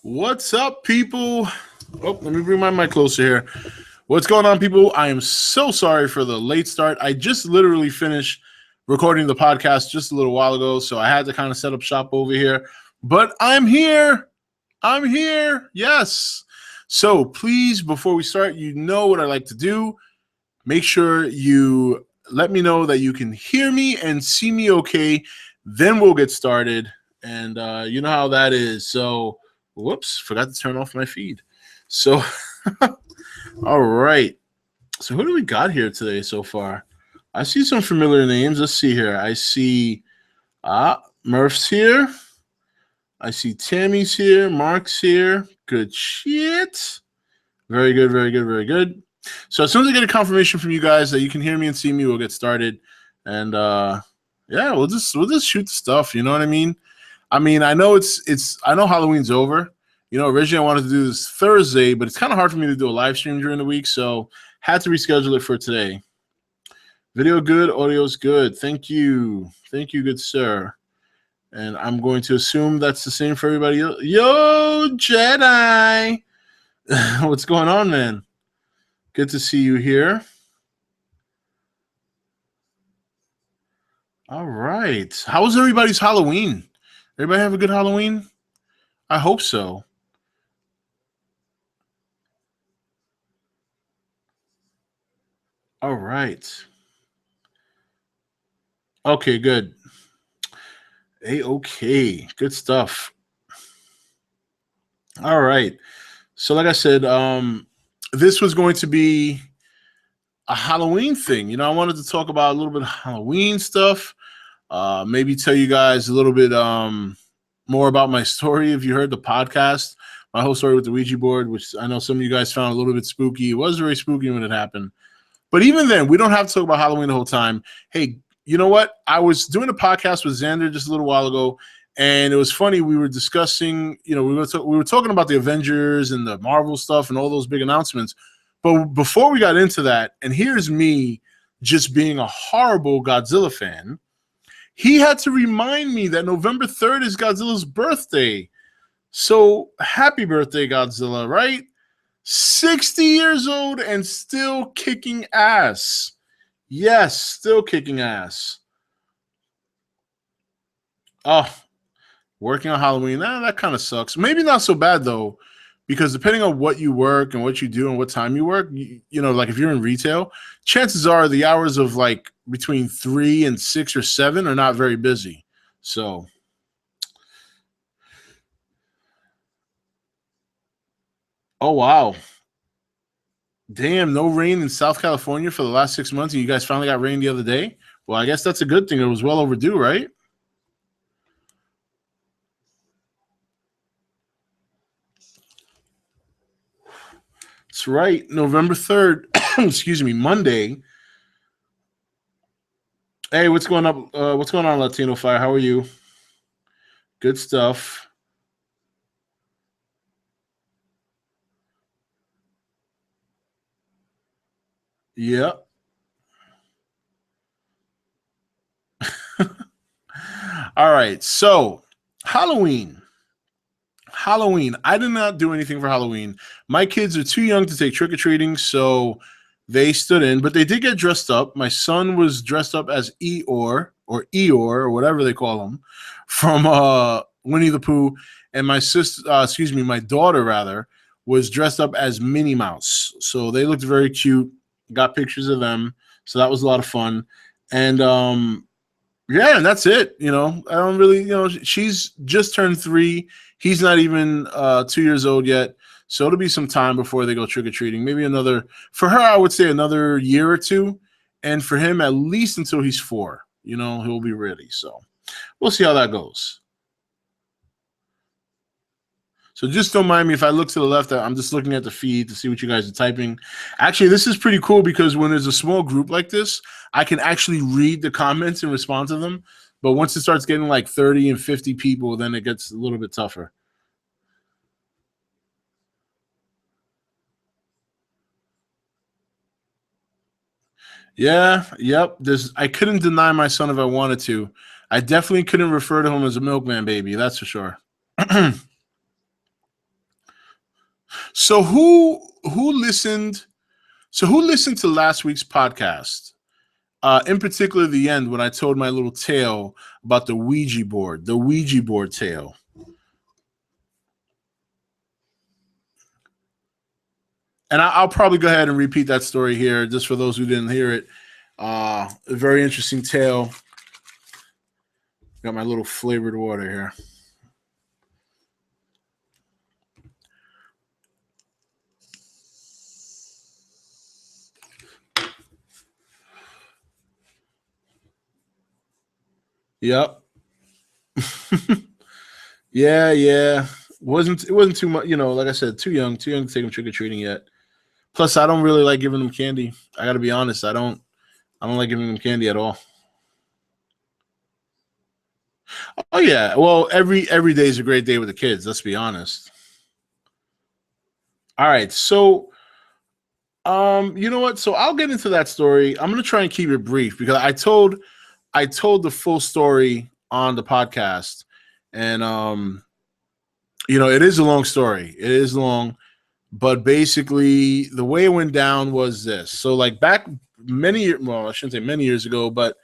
What's up, people? Oh, let me bring my mic closer here. What's going on, people? I am so sorry for the late start. I just literally finished recording the podcast just a little while ago, so I had to kind of set up shop over here. But I'm here. I'm here. Yes. So please, before we start, you know what I like to do. Make sure you let me know that you can hear me and see me okay. Then we'll get started. And you know how that is. So, whoops, forgot to turn off my feed. So, all right. So, who do we got here today so far? I see some familiar names. Let's see here. I see Murph's here. I see Tammy's here. Mark's here. Good shit. Very good, very good, very good. So as soon as I get a confirmation from you guys that you can hear me and see me, we'll get started. And yeah, we'll just shoot the stuff. You know what I mean? I know I know Halloween's over. You know, originally I wanted to do this Thursday, but it's kind of hard for me to do a live stream during the week, so had to reschedule it for today. Video good, audio's good. Thank you, good sir. And I'm going to assume that's the same for everybody else. Yo, Jedi, what's going on, man? Good to see you here. All right. How was everybody's Halloween? Everybody have a good Halloween? I hope so. All right. Okay, good. A-okay. Good stuff. All right. So like I said, this was going to be a Halloween thing. You know, I wanted to talk about a little bit of Halloween stuff. Maybe tell you guys a little bit more about my story. If you heard the podcast, my whole story with the Ouija board, which I know some of you guys found a little bit spooky. It was very spooky when it happened. But even then, we don't have to talk about Halloween the whole time. Hey, you know what? I was doing a podcast with Xander just a little while ago, and it was funny. We were discussing, you know, we were talking about the Avengers and the Marvel stuff and all those big announcements. But before we got into that, and here's me just being a horrible Godzilla fan, he had to remind me that November 3rd is Godzilla's birthday. So happy birthday, Godzilla, right? 60 years old and still kicking ass. Yes, still kicking ass. Oh, working on Halloween, that kind of sucks. Maybe not so bad, though, because depending on what you work and what you do and what time you work, you know, like if you're in retail, chances are the hours of like between 3 and 6 or 7 are not very busy. So, oh, wow. Damn, no rain in South California for the last 6 months, and you guys finally got rain the other day? Well, I guess that's a good thing. It was well overdue, right? That's right. November 3rd, excuse me, Monday. Hey, what's going up? What's going on, Latino Fire? How are you? Good stuff. Yeah. All right. So, Halloween. I did not do anything for Halloween. My kids are too young to take trick-or-treating, so they stood in, but they did get dressed up. My son was dressed up as Eeyore or Eeyore or whatever they call him from Winnie the Pooh, and my sister, my daughter rather, was dressed up as Minnie Mouse. So they looked very cute. Got pictures of them, so that was a lot of fun. And yeah, and that's it. You know, I don't really, you know, she's just turned 3. He's not even 2 years old yet. So it'll be some time before they go trick-or-treating. Maybe for her, I would say another year or two. And for him, at least until he's 4, you know, he'll be ready. So we'll see how that goes. So just don't mind me if I look to the left. I'm just looking at the feed to see what you guys are typing. Actually, this is pretty cool because when there's a small group like this, I can actually read the comments and respond to them. But once it starts getting like 30 and 50 people, then it gets a little bit tougher. Yeah, yep. I couldn't deny my son if I wanted to. I definitely couldn't refer to him as a milkman baby. That's for sure. So who listened? So who listened to last week's podcast? In particular, the end when I told my little tale about the Ouija board tale. And I'll probably go ahead and repeat that story here, just for those who didn't hear it. A very interesting tale. Got my little flavored water here. Yep. Yeah, yeah. It wasn't too much, like I said, too young to take them trick or treating yet. Plus, I don't really like giving them candy. I got to be honest. I don't like giving them candy at all. Oh yeah. Well, every day is a great day with the kids. Let's be honest. All right. So, you know what? So I'll get into that story. I'm gonna try and keep it brief because I told the full story on the podcast, and it is a long story. It is long, but basically the way it went down was this. So like back many years, well, I shouldn't say many years ago, but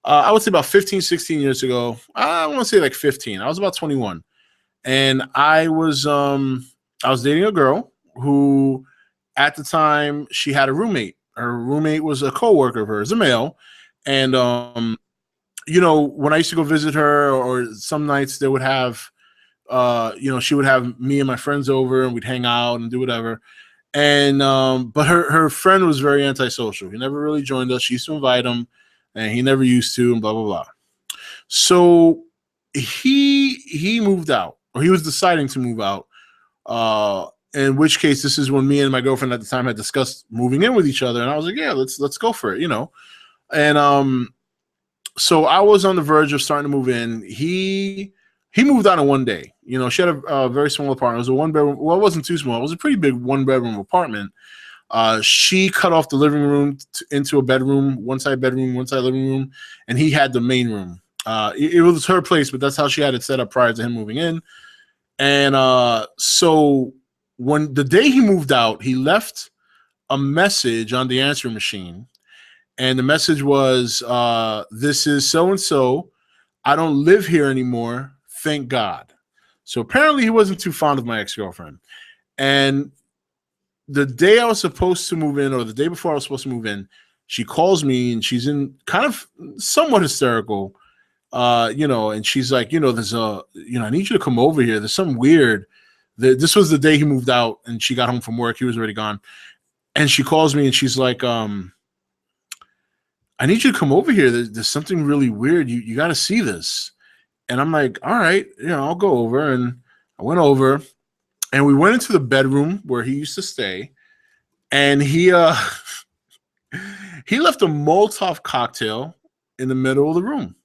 I would say about 15, 16 years ago. I want to say like 15. I was about 21, and I was dating a girl who, at the time, she had a roommate. Her roommate was a coworker of hers, a male, and when I used to go visit her, or some nights they would have, she would have me and my friends over, and we'd hang out and do whatever. And but her friend was very antisocial. He never really joined us. She used to invite him, and he never used to, and blah blah blah. So he moved out, or he was deciding to move out. In which case, this is when me and my girlfriend at the time had discussed moving in with each other, and I was like, "Yeah, let's go for it." And so I was on the verge of starting to move in. He moved out in one day. She had a very small apartment. It was a one bedroom. Well, it wasn't too small. It was a pretty big one bedroom apartment. She cut off the living room into a bedroom, one side living room, and he had the main room. It was her place, but that's how she had it set up prior to him moving in. And so when the day he moved out, he left a message on the answering machine, and the message was, "This is so and so. I don't live here anymore. Thank God." So apparently, he wasn't too fond of my ex girlfriend, and the day I was supposed to move in, or the day before I was supposed to move in, she calls me and she's in kind of somewhat hysterical, and she's like, there's I need you to come over here. There's something weird. This was the day he moved out and she got home from work. He was already gone. And she calls me and she's like, I need you to come over here. There's something really weird. You got to see this. And I'm like, all right, I'll go over. And I went over and we went into the bedroom where he used to stay. And he he left a Molotov cocktail in the middle of the room.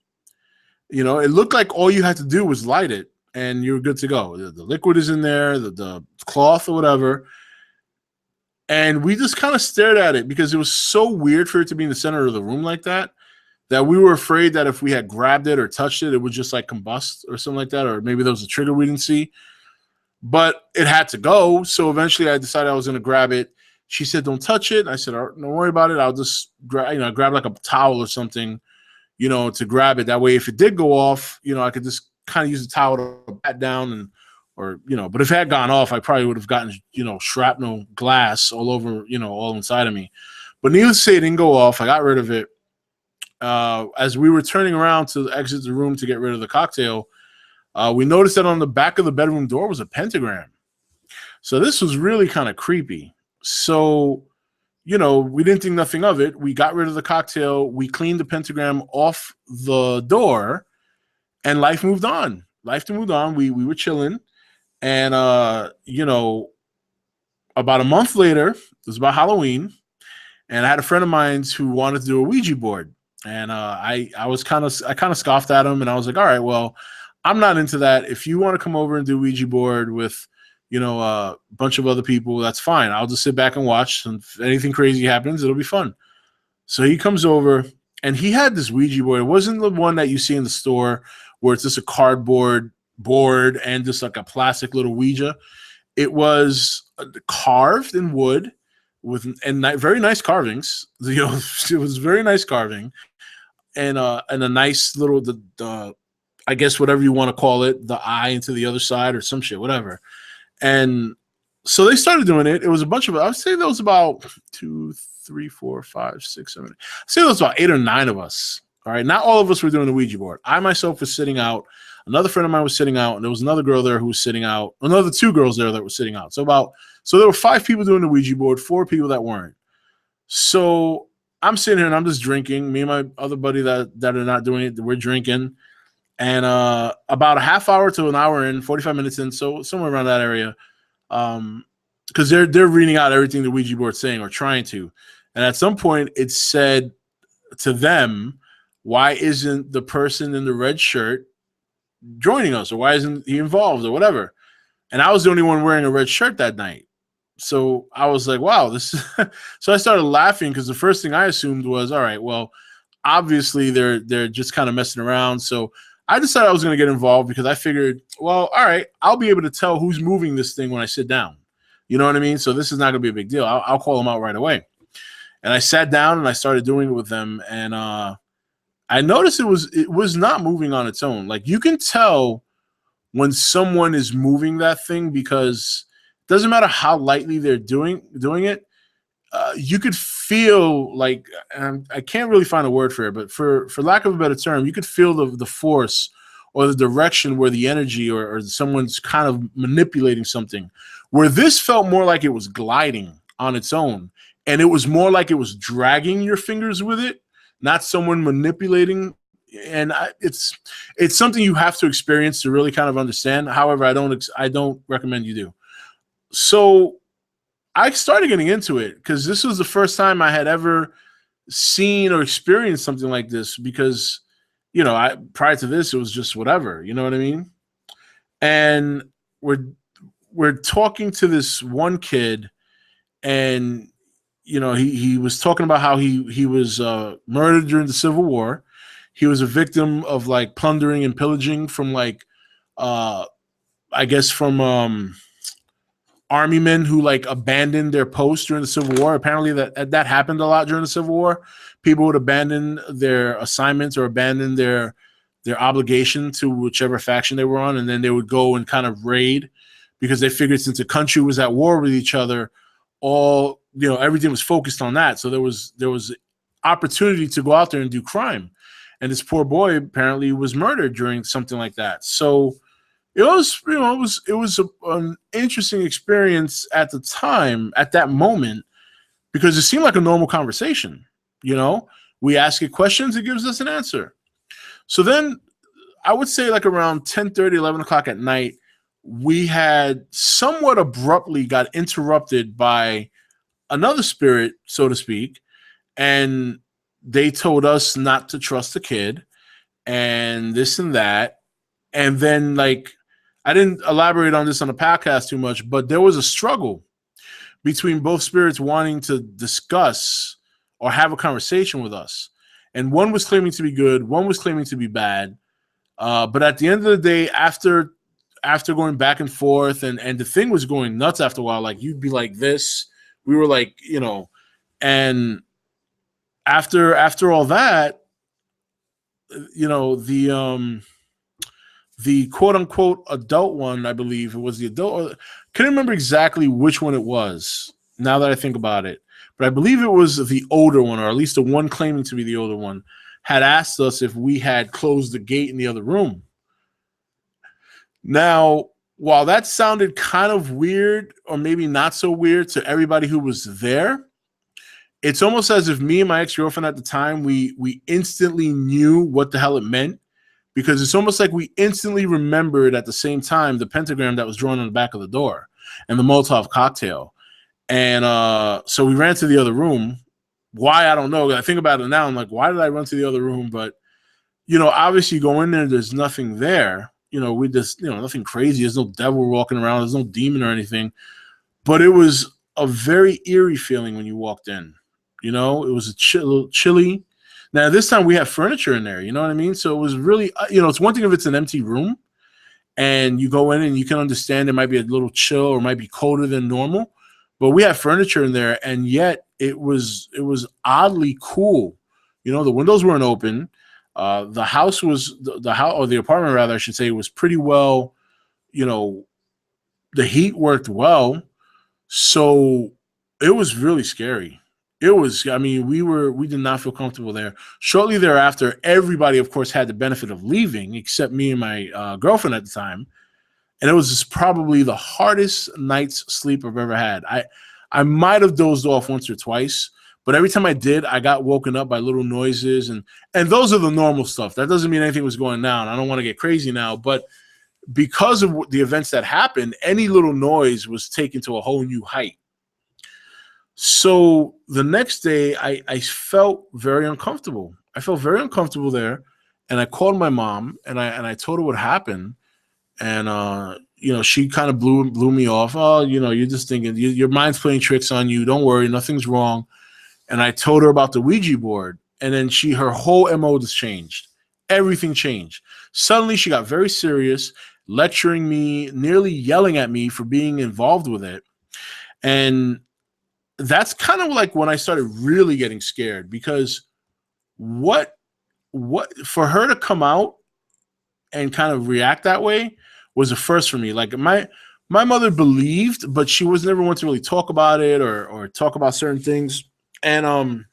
It looked like all you had to do was light it and you're good to go. The liquid is in there, the cloth or whatever. And we just kind of stared at it because it was so weird for it to be in the center of the room like that, that we were afraid that if we had grabbed it or touched it, it would just like combust or something like that. Or maybe there was a trigger we didn't see. But it had to go. So eventually I decided I was going to grab it. She said, don't touch it. I said, all right, don't worry about it. I'll just grab like a towel or something, to grab it. That way, if it did go off, I could just kind of use the towel to pat down but if it had gone off, I probably would have gotten, shrapnel glass all over, all inside of me. But needless to say, it didn't go off. I got rid of it. As we were turning around to exit the room to get rid of the cocktail, we noticed that on the back of the bedroom door was a pentagram. So this was really kind of creepy. So, we didn't think nothing of it. We got rid of the cocktail. We cleaned the pentagram off the door, and life moved on. Life moved on. We were chilling. And, about a month later, it was about Halloween, and I had a friend of mine who wanted to do a Ouija board. And I kind of scoffed at him, and I was like, all right, well, I'm not into that. If you want to come over and do Ouija board with, a bunch of other people, that's fine. I'll just sit back and watch. And if anything crazy happens, it'll be fun. So he comes over, and he had this Ouija board. It wasn't the one that you see in the store where it's just a cardboard board and just like a plastic little Ouija. It was carved in wood very nice carvings. You know, it was very nice carving, and a nice little the I guess whatever you want to call it, the eye into the other side or some shit, whatever. And so they started doing it. It was a bunch of, I would say there was about 2, 3, 4, 5, 6, 7. I'd say there was about 8 or 9 of us. All right. Not all of us were doing the Ouija board. I myself was sitting out. Another friend of mine was sitting out, and there was another girl there who was sitting out. Another 2 girls there that were sitting out. So there were 5 people doing the Ouija board, 4 people that weren't. So I'm sitting here and I'm just drinking. Me and my other buddy that are not doing it, we're drinking. And about a half hour to an hour in, 45 minutes in, so somewhere around that area, because they're reading out everything the Ouija board's saying or trying to. And at some point, it said to them, why isn't the person in the red shirt joining us, or why isn't he involved, or whatever? And I was the only one wearing a red shirt that night. So I was like, wow, this. So I started laughing because the first thing I assumed was, all right, well, obviously they're just kind of messing around. So I decided I was going to get involved because I figured, well, all right, I'll be able to tell who's moving this thing when I sit down. You know what I mean? So this is not going to be a big deal. I'll call them out right away. And I sat down and I started doing it with them. And I noticed it was not moving on its own. Like, you can tell when someone is moving that thing because it doesn't matter how lightly they're doing it. You could feel like, I can't really find a word for it, but for lack of a better term, you could feel the force or the direction where the energy or someone's kind of manipulating something, where this felt more like it was gliding on its own. And it was more like it was dragging your fingers with it, not someone manipulating. And it's something you have to experience to really kind of understand. However, I don't recommend you do. So I started getting into it because this was the first time I had ever seen or experienced something like this, because, you know, prior to this, it was just whatever, you know what I mean? And we're talking to this one kid, and, you know, he was talking about how he was murdered during the Civil War. He was a victim of like plundering and pillaging from like, I guess from army men who like abandoned their posts during the Civil War. Apparently that happened a lot during the Civil War. People would abandon their assignments or abandon their obligation to whichever faction they were on, and then they would go and kind of raid, because they figured since the country was at war with each other, everything was focused on that. So there was opportunity to go out there and do crime. And this poor boy apparently was murdered during something like that. So it was an interesting experience at the time, at that moment, because it seemed like a normal conversation. You know, we ask it questions, it gives us an answer. So then I would say like around 10:30, 11 o'clock at night, we had somewhat abruptly got interrupted by another spirit, so to speak. And they told us not to trust the kid and this and that. And then, like, I didn't elaborate on this on the podcast too much, but there was a struggle between both spirits wanting to discuss or have a conversation with us. And one was claiming to be good, one was claiming to be bad. But at the end of the day, after going back and forth, and the thing was going nuts after a while, like, you'd be like this. We were like, you know, and after all that, you know, the quote unquote adult one, I believe it was the adult. I can't remember exactly which one it was now that I think about it, but I believe it was the older one, or at least the one claiming to be the older one, had asked us if we had closed the gate in the other room. Now, while that sounded kind of weird, or maybe not so weird to everybody who was there, it's almost as if me and my ex-girlfriend at the time, we instantly knew what the hell it meant, because it's almost like we instantly remembered at the same time the pentagram that was drawn on the back of the door and the Molotov cocktail. And so we ran to the other room. Why, I don't know. I think about it now, I'm like, why did I run to the other room? But, you know, obviously you go in there, there's nothing there. You know, we just, you know, nothing crazy. There's no devil walking around. There's no demon or anything. But it was a very eerie feeling when you walked in. You know, it was a little chilly. Now, this time we have furniture in there. You know what I mean? So it was really, you know, it's one thing if it's an empty room and you go in and you can understand it might be a little chill or might be colder than normal, but we had furniture in there, and yet it was oddly cool. You know, the windows weren't open. The house was the house, or the apartment rather, I should say, was pretty well. You know, the heat worked well, so it was really scary. It was, I mean, we did not feel comfortable there. Shortly thereafter, everybody, of course, had the benefit of leaving, except me and my girlfriend at the time. And it was just probably the hardest night's sleep I've ever had. I might have dozed off once or twice, but every time I did, I got woken up by little noises, and those are the normal stuff. That doesn't mean anything was going down. I don't want to get crazy now, but because of the events that happened, any little noise was taken to a whole new height. So the next day, I felt very uncomfortable. I felt very uncomfortable there, and I called my mom, and I told her what happened, and you know, she kind of blew me off. Oh, you know, you're just thinking your mind's playing tricks on you. Don't worry, nothing's wrong. And I told her about the Ouija board, and then her whole MO just changed. Everything changed. Suddenly, she got very serious, lecturing me, nearly yelling at me for being involved with it, and that's kind of like when I started really getting scared, because what for her to come out and kind of react that way was a first for me. Like my mother believed, but she was never one to really talk about it or talk about certain things. And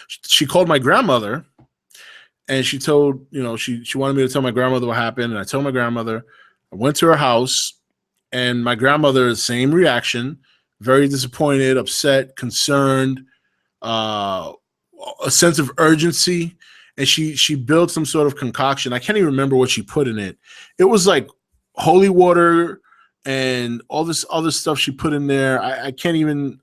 she called my grandmother, and she told, you know, she wanted me to tell my grandmother what happened, and I told my grandmother. I went to her house, and my grandmother, same reaction. Very disappointed, upset, concerned, a sense of urgency. And she built some sort of concoction. I can't even remember what she put in it. It was like holy water and all this other stuff she put in there. I can't even,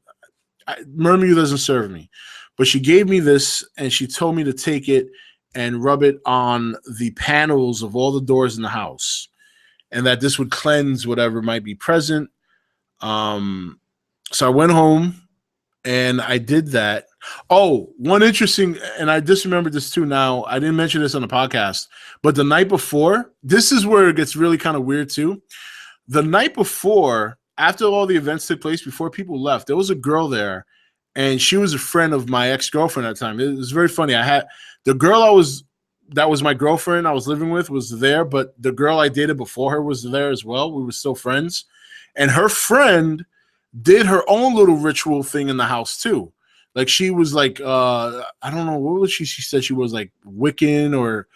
memory doesn't serve me. But she gave me this, and she told me to take it and rub it on the panels of all the doors in the house, and that this would cleanse whatever might be present. So I went home and I did that. Oh, one interesting, and I just remembered this too now. I didn't mention this on the podcast, but the night before, this is where it gets really kind of weird too. The night before, after all the events took place, before people left, there was a girl there, and she was a friend of my ex-girlfriend at the time. It was very funny. I had the girl that was my girlfriend I was living with was there, but the girl I dated before her was there as well. We were still friends, and her friend did her own little ritual thing in the house too. Like she was like, I don't know, what was she? She said she was like Wiccan, or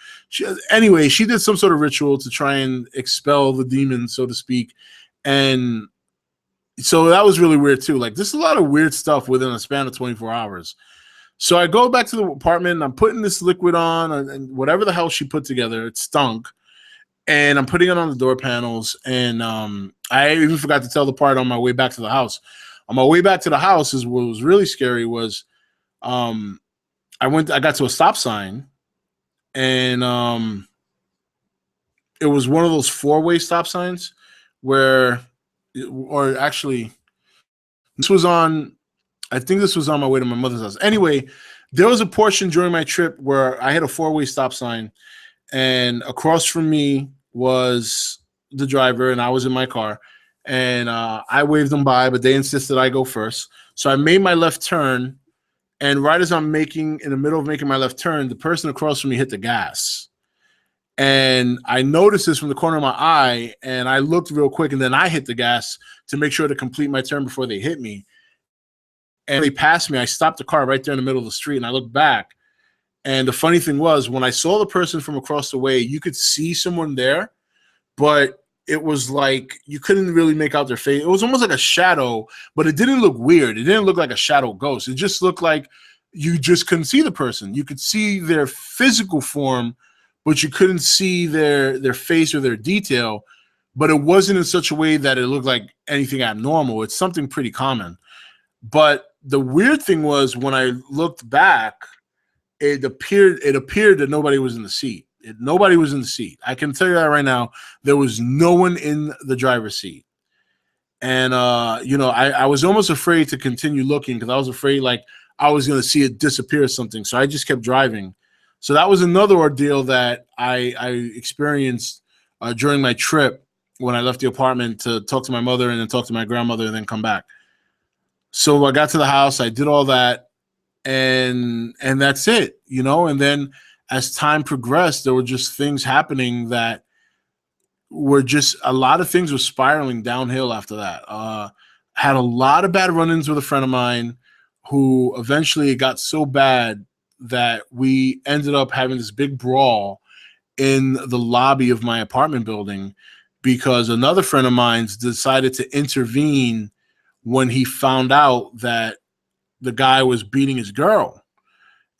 anyway, she did some sort of ritual to try and expel the demons, so to speak. And so that was really weird too. Like there's a lot of weird stuff within a span of 24 hours. So I go back to the apartment, and I'm putting this liquid on, and whatever the hell she put together, it stunk. And I'm putting it on the door panels, and I even forgot to tell the part on my way back to the house. On my way back to the house, is what was really scary was I got to a stop sign, and it was one of those four-way stop signs where, or actually, I think this was on my way to my mother's house. Anyway, there was a portion during my trip where I had a four-way stop sign, and across from me was the driver, and I was in my car, and I waved them by, but they insisted I go first. So I made my left turn, and right as I'm in the middle of making my left turn, the person across from me hit the gas. And I noticed this from the corner of my eye, and I looked real quick, and then I hit the gas to make sure to complete my turn before they hit me. And they passed me. I stopped the car right there in the middle of the street, and I looked back. And the funny thing was, when I saw the person from across the way, you could see someone there, but it was like you couldn't really make out their face. It was almost like a shadow, but it didn't look weird. It didn't look like a shadow ghost. It just looked like you just couldn't see the person. You could see their physical form, but you couldn't see their face or their detail. But it wasn't in such a way that it looked like anything abnormal. It's something pretty common. But the weird thing was, when I looked back, it appeared that nobody was in the seat. Nobody was in the seat. I can tell you that right now. There was no one in the driver's seat. And, I was almost afraid to continue looking, because I was afraid like I was going to see it disappear or something. So I just kept driving. So that was another ordeal that I experienced during my trip when I left the apartment to talk to my mother and then talk to my grandmother and then come back. So I got to the house, I did all that, and that's it, you know. And then as time progressed, there were just things happening that were just a lot of things were spiraling downhill after that. Had a lot of bad run-ins with a friend of mine who eventually it got so bad that we ended up having this big brawl in the lobby of my apartment building because another friend of mine decided to intervene when he found out that the guy was beating his girl.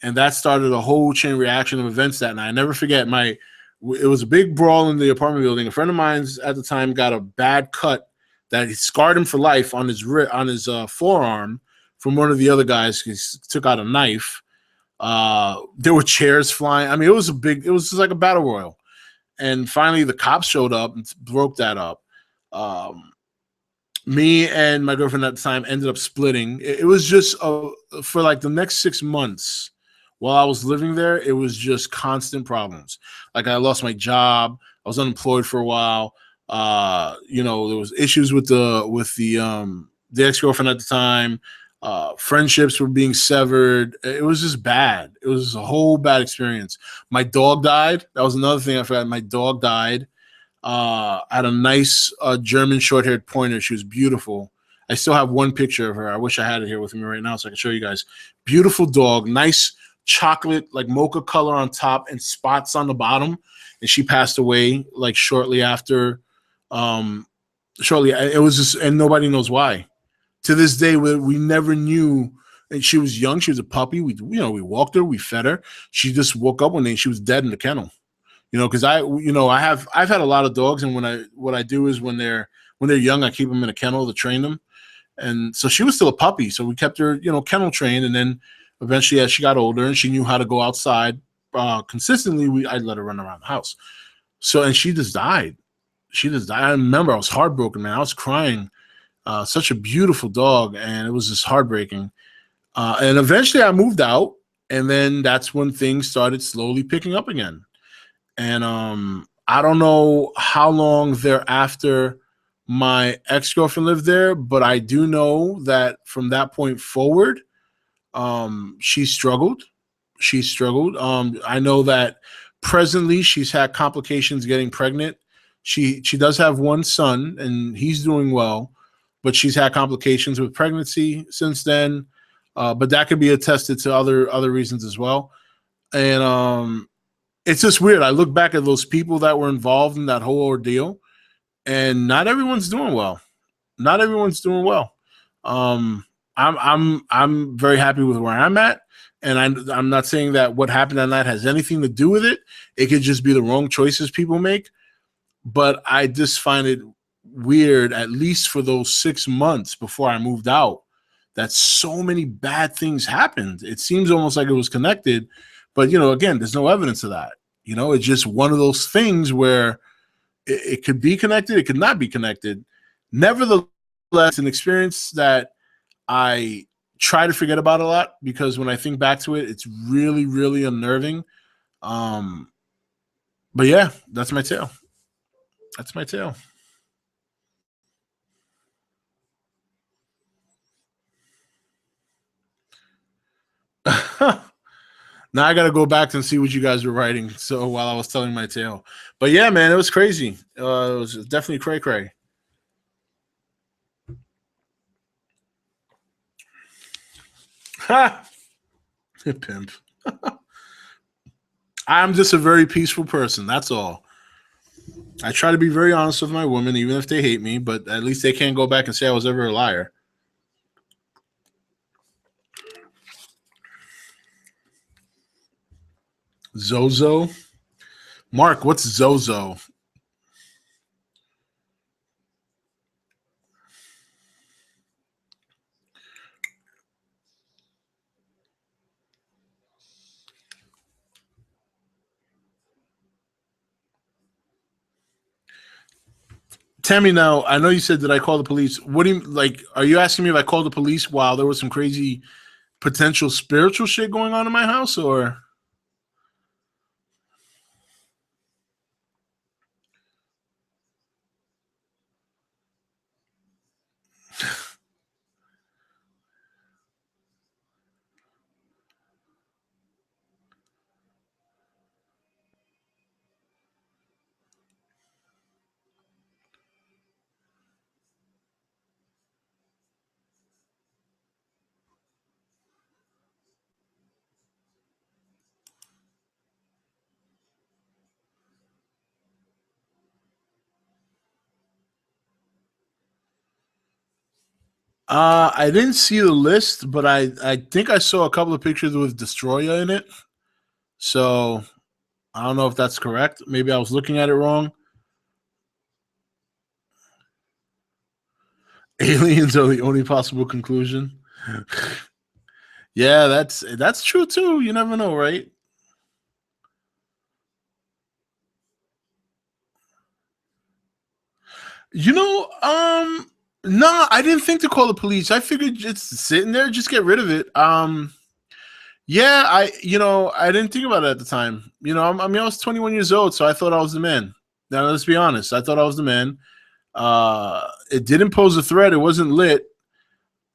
And that started a whole chain reaction of events that night. I never forget it was a big brawl in the apartment building. A friend of mine's at the time got a bad cut that scarred him for life on his forearm from one of the other guys. He took out a knife. There were chairs flying. I mean, it was just like a battle royal. And finally, the cops showed up and broke that up. Me and my girlfriend at the time ended up splitting. It was just for like the next 6 months while I was living there, it was just constant problems. Like I lost my job. I was unemployed for a while. You know, there was issues with the ex-girlfriend at the time. Friendships were being severed. It was just bad. It was a whole bad experience. My dog died. That was another thing I forgot. My dog died. I had a nice German short-haired pointer. She was beautiful. I still have one picture of her. I wish I had it here with me right now so I can show you guys. Beautiful dog, nice chocolate, like mocha color on top and spots on the bottom. And she passed away like shortly after. It was just, and nobody knows why. To this day, we never knew. And she was young. She was a puppy. We walked her, we fed her. She just woke up one day and she was dead in the kennel. You know, because I've had a lot of dogs, and what I do is when they're young, I keep them in a kennel to train them, and so she was still a puppy, so we kept her, kennel trained, and then eventually as she got older and she knew how to go outside consistently, I'd let her run around the house. So and she just died. I remember I was heartbroken, man. I was crying. Such a beautiful dog, and it was just heartbreaking. And eventually I moved out, and then that's when things started slowly picking up again. And I don't know how long thereafter my ex-girlfriend lived there, but I do know that from that point forward, she struggled. I know that presently she's had complications getting pregnant. She does have one son, and he's doing well, but she's had complications with pregnancy since then. But that could be attested to other reasons as well. And it's just weird. I look back at those people that were involved in that whole ordeal, and not everyone's doing well. Not everyone's doing well. I'm very happy with where I'm at, and I'm not saying that what happened that night has anything to do with it. It could just be the wrong choices people make. But I just find it weird, at least for those 6 months before I moved out, that so many bad things happened. It seems almost like it was connected, but again, there's no evidence of that. It's just one of those things where it could be connected, it could not be connected. Nevertheless, an experience that I try to forget about a lot, because when I think back to it, it's really, really unnerving. But yeah, that's my tale. That's my tale. Now I got to go back and see what you guys were writing. So while I was telling my tale, but yeah, man, it was crazy. It was definitely cray cray. Ha! Pimp. I'm just a very peaceful person. That's all. I try to be very honest with my women, even if they hate me, but at least they can't go back and say I was ever a liar. Zozo? Mark, what's Zozo? Tammy, now I know you said that I call the police. What do you like? Are you asking me if I called the police while there was some crazy potential spiritual shit going on in my house, or I didn't see the list, but I think I saw a couple of pictures with Destroyer in it. So I don't know if that's correct. Maybe I was looking at it wrong. Aliens are the only possible conclusion. Yeah, that's true too. You never know, right? You know, no, I didn't think to call the police. I figured just sitting there, just get rid of it. Yeah, I didn't think about it at the time. I mean, I was 21 years old, so I thought I was the man. Now, let's be honest. I thought I was the man. It didn't pose a threat. It wasn't lit,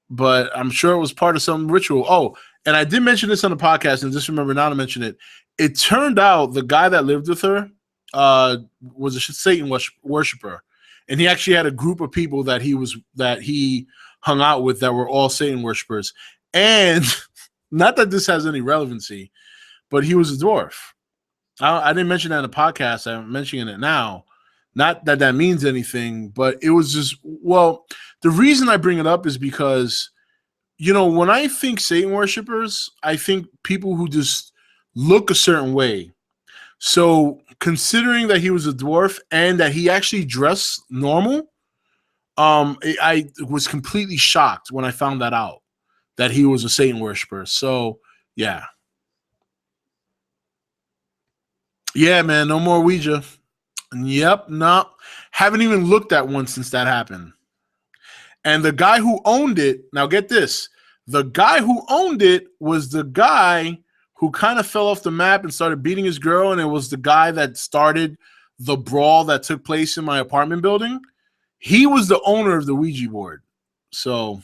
but I'm sure it was part of some ritual. Oh, and I did mention this on the podcast, and just remember now to mention it. It turned out the guy that lived with her was a Satan worshiper, and he actually had a group of people that he hung out with that were all Satan worshipers. And not that this has any relevancy, but he was a dwarf. I didn't mention that in the podcast. I'm mentioning it now. Not that that means anything, but it was just, well, the reason I bring it up is because, when I think Satan worshipers, I think people who just look a certain way. So considering that he was a dwarf and that he actually dressed normal, I was completely shocked when I found that out, that he was a Satan worshiper. So yeah. Yeah, man, no more Ouija. Yep, no. Haven't even looked at one since that happened. And the guy who owned it, now get this, the guy who owned it was the guy who kind of fell off the map and started beating his girl, and it was the guy that started the brawl that took place in my apartment building. He was the owner of the Ouija board. So,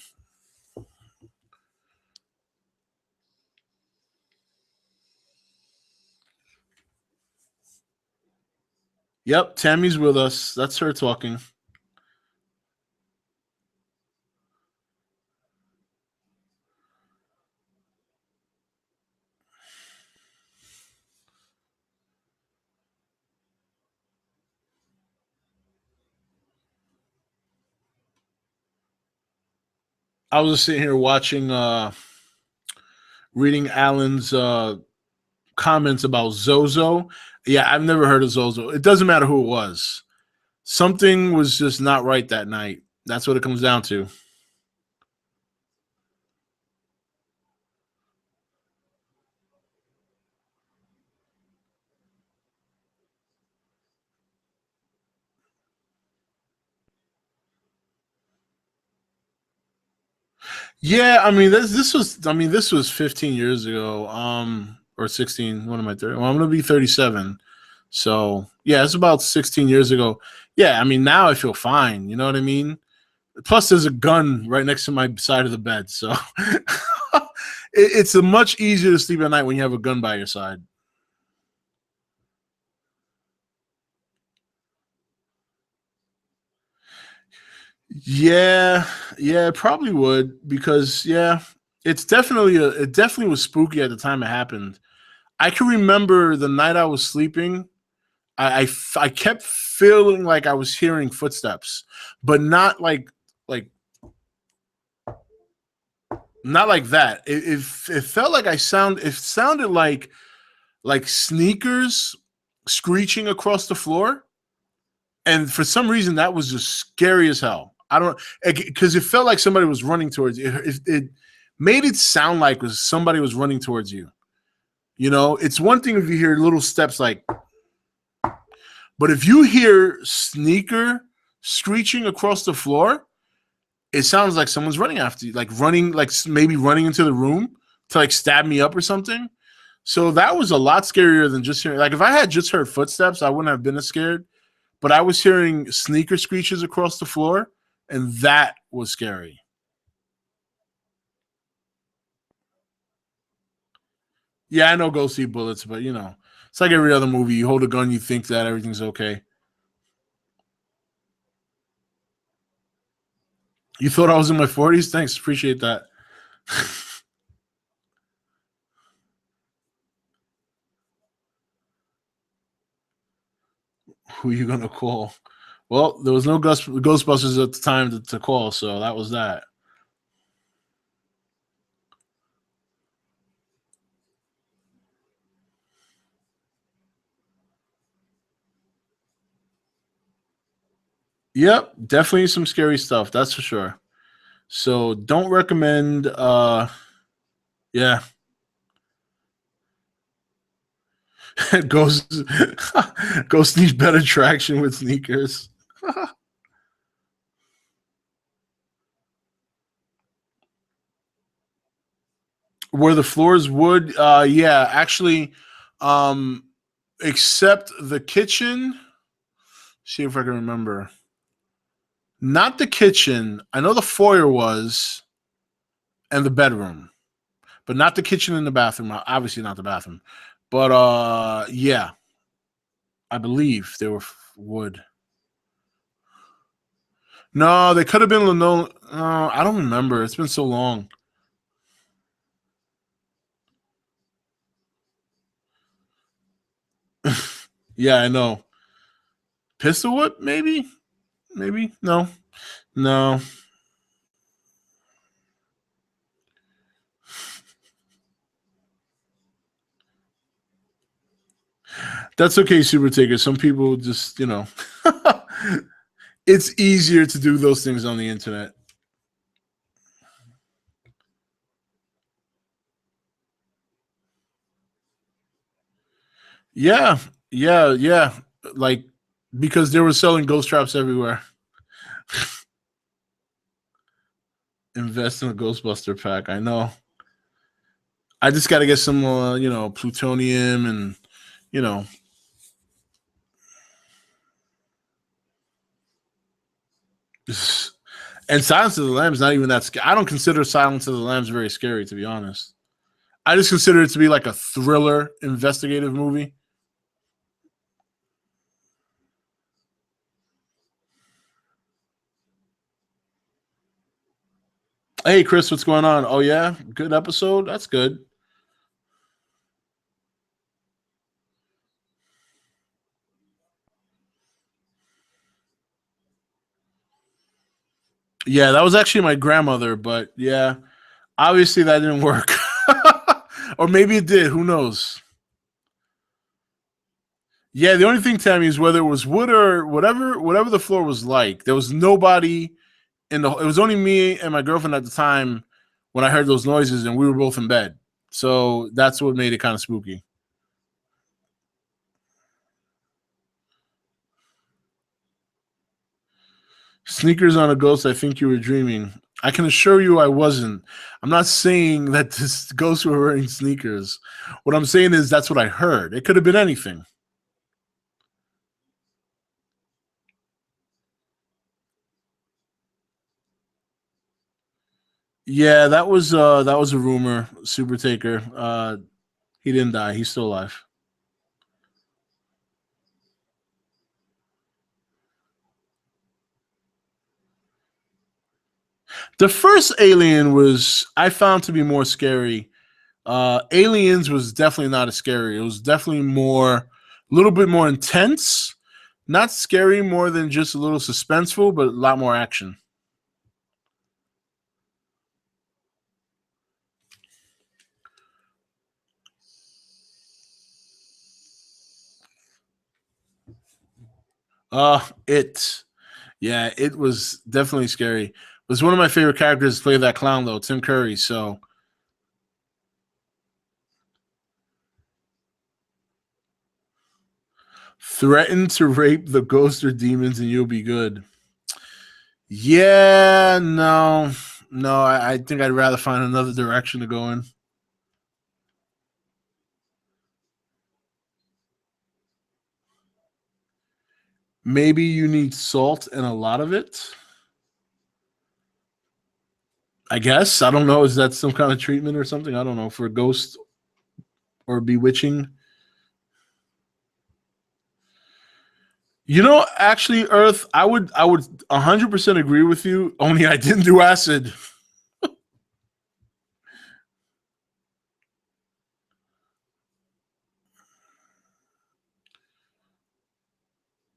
yep, Tammy's with us. That's her talking. I was just sitting here watching, reading Alan's comments about Zozo. Yeah, I've never heard of Zozo. It doesn't matter who it was. Something was just not right that night. That's what it comes down to. Yeah, I mean this was 15 years ago, or 16. What am I 30? Well, I'm gonna be 37. So yeah, it's about 16 years ago. Yeah, I mean now I feel fine. You know what I mean? Plus, there's a gun right next to my side of the bed, so it's a much easier to sleep at night when you have a gun by your side. Yeah, yeah, it probably would because yeah, it definitely was spooky at the time it happened. I can remember the night I was sleeping. I kept feeling like I was hearing footsteps, but like not like that. It felt like it sounded like sneakers screeching across the floor, and for some reason that was just scary as hell. I don't, because it felt like somebody was running towards you. It made it sound like was somebody was running towards you. It's one thing if you hear little steps like, but if you hear sneaker screeching across the floor, it sounds like someone's running after you, like running, like maybe running into the room to like stab me up or something. So that was a lot scarier than just hearing. Like if I had just heard footsteps, I wouldn't have been as scared. But I was hearing sneaker screeches across the floor, and that was scary. Yeah, I know go see bullets, but it's like every other movie. You hold a gun, you think that everything's okay. You thought I was in my 40s? Thanks, appreciate that. Who are you gonna call? Well, there was no Ghostbusters at the time to call, so that was that. Yep, definitely some scary stuff. That's for sure. So don't recommend. Yeah, Ghost Ghost needs better traction with sneakers. Where the floors wood, yeah, actually, um, except the kitchen. See if I can remember. Not the kitchen. I know the foyer was, and the bedroom, but not the kitchen and the bathroom. Obviously, not the bathroom. But yeah, I believe they were wood. No, they could have been linoleum. I don't remember. It's been so long. Yeah, I know. Pistol whip, maybe, maybe. No, no. That's okay, Super Taker. Some people just, it's easier to do those things on the internet. Yeah, yeah, yeah. Like because they were selling ghost traps everywhere. Invest in a Ghostbuster pack. I know. I just got to get some, plutonium and you know, and Silence of the Lambs not even that. I don't consider Silence of the Lambs very scary, to be honest. I just consider it to be like a thriller investigative movie. Hey, Chris, what's going on? Oh yeah, good episode. That's good. Yeah, that was actually my grandmother, but yeah, obviously that didn't work. Or maybe it did. Who knows? Yeah, the only thing, Tammy, is whether it was wood or whatever the floor was like. There was nobody in the. It was only me and my girlfriend at the time when I heard those noises, and we were both in bed. So that's what made it kind of spooky. Sneakers on a ghost. I think you were dreaming. I can assure you I wasn't. I'm not saying that this ghosts were wearing sneakers. What I'm saying is that's what I heard. It could have been anything. Yeah, that was a rumor. Super Taker. He didn't die. He's still alive. The first Alien was I found to be more scary. Aliens was definitely not as scary. It was definitely a little bit more intense. Not scary more than just a little suspenseful, but a lot more action. It, yeah, it was definitely scary. It was one of my favorite characters to play that clown though, Tim Curry. So threaten to rape the ghost or demons and you'll be good. Yeah, no, no. I think I'd rather find another direction to go in. Maybe you need salt and a lot of it. I guess I don't know. Is that some kind of treatment or something? I don't know for a ghost or bewitching. Actually, Earth, I would 100% agree with you. Only I didn't do acid.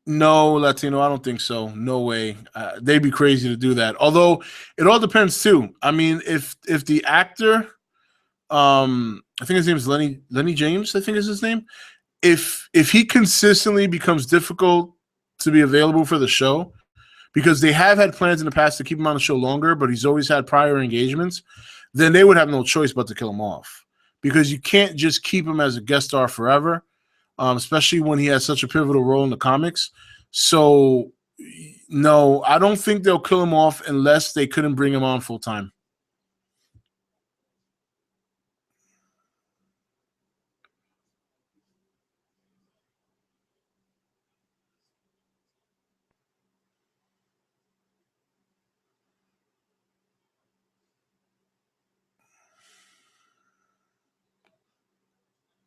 No, Latino, I don't think so. No way. They'd be crazy to do that. Although it all depends too. I mean, if the actor, I think his name is Lenny James, I think is his name. If he consistently becomes difficult to be available for the show, because they have had plans in the past to keep him on the show longer, but he's always had prior engagements, then they would have no choice but to kill him off. Because you can't just keep him as a guest star forever, especially when he has such a pivotal role in the comics. So, no, I don't think they'll kill him off unless they couldn't bring him on full time.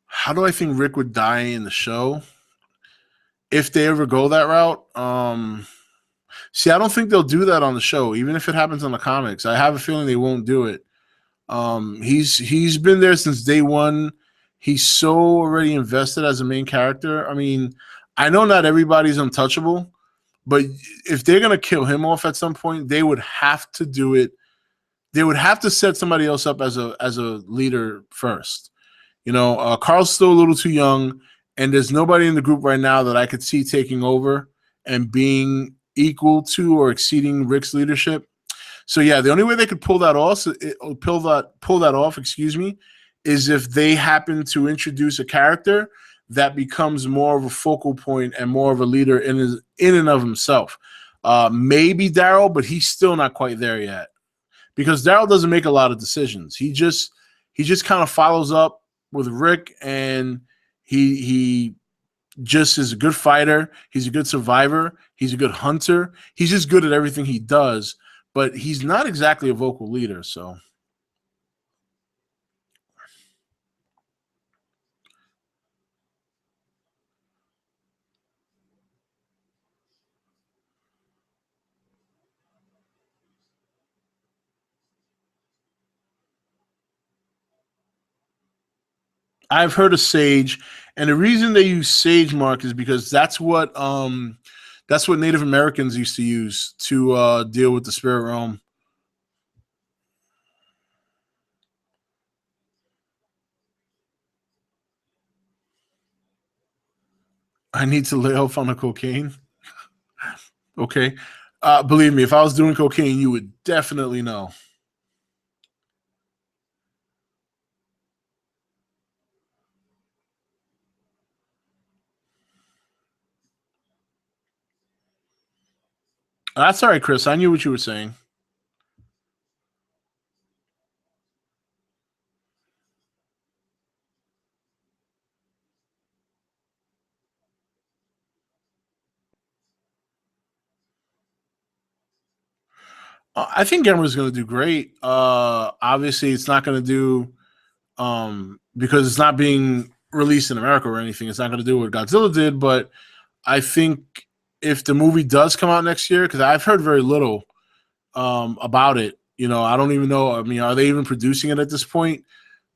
How do I think Rick would die in the show if they ever go that route? See, I don't think they'll do that on the show, even if it happens on the comics. I have a feeling they won't do it. He's been there since day one. He's so already invested as a main character. I mean, I know not everybody's untouchable, but if they're gonna kill him off at some point, they would have to do it. They would have to set somebody else up as a leader first. Carl's still a little too young, and there's nobody in the group right now that I could see taking over and being equal to or exceeding Rick's leadership. So yeah, the only way they could pull that off, excuse me, is if they happen to introduce a character that becomes more of a focal point and more of a leader in and of himself. Maybe Daryl, but he's still not quite there yet because Daryl doesn't make a lot of decisions. He just kind of follows up with Rick, and he just is a good fighter. He's a good survivor. He's a good hunter. He's just good at everything he does, but he's not exactly a vocal leader. So I've heard of sage, and the reason they use sage, Mark, is because that's what Native Americans used to use to deal with the spirit realm. I need to lay off on the cocaine. Okay. Believe me, if I was doing cocaine, you would definitely know. That's all right, Chris. I knew what you were saying. I think Gamera's going to do great. Obviously, it's not going to do because it's not being released in America or anything. It's not going to do what Godzilla did, but I think if the movie does come out next year, because I've heard very little about it. I don't even know. I mean, are they even producing it at this point?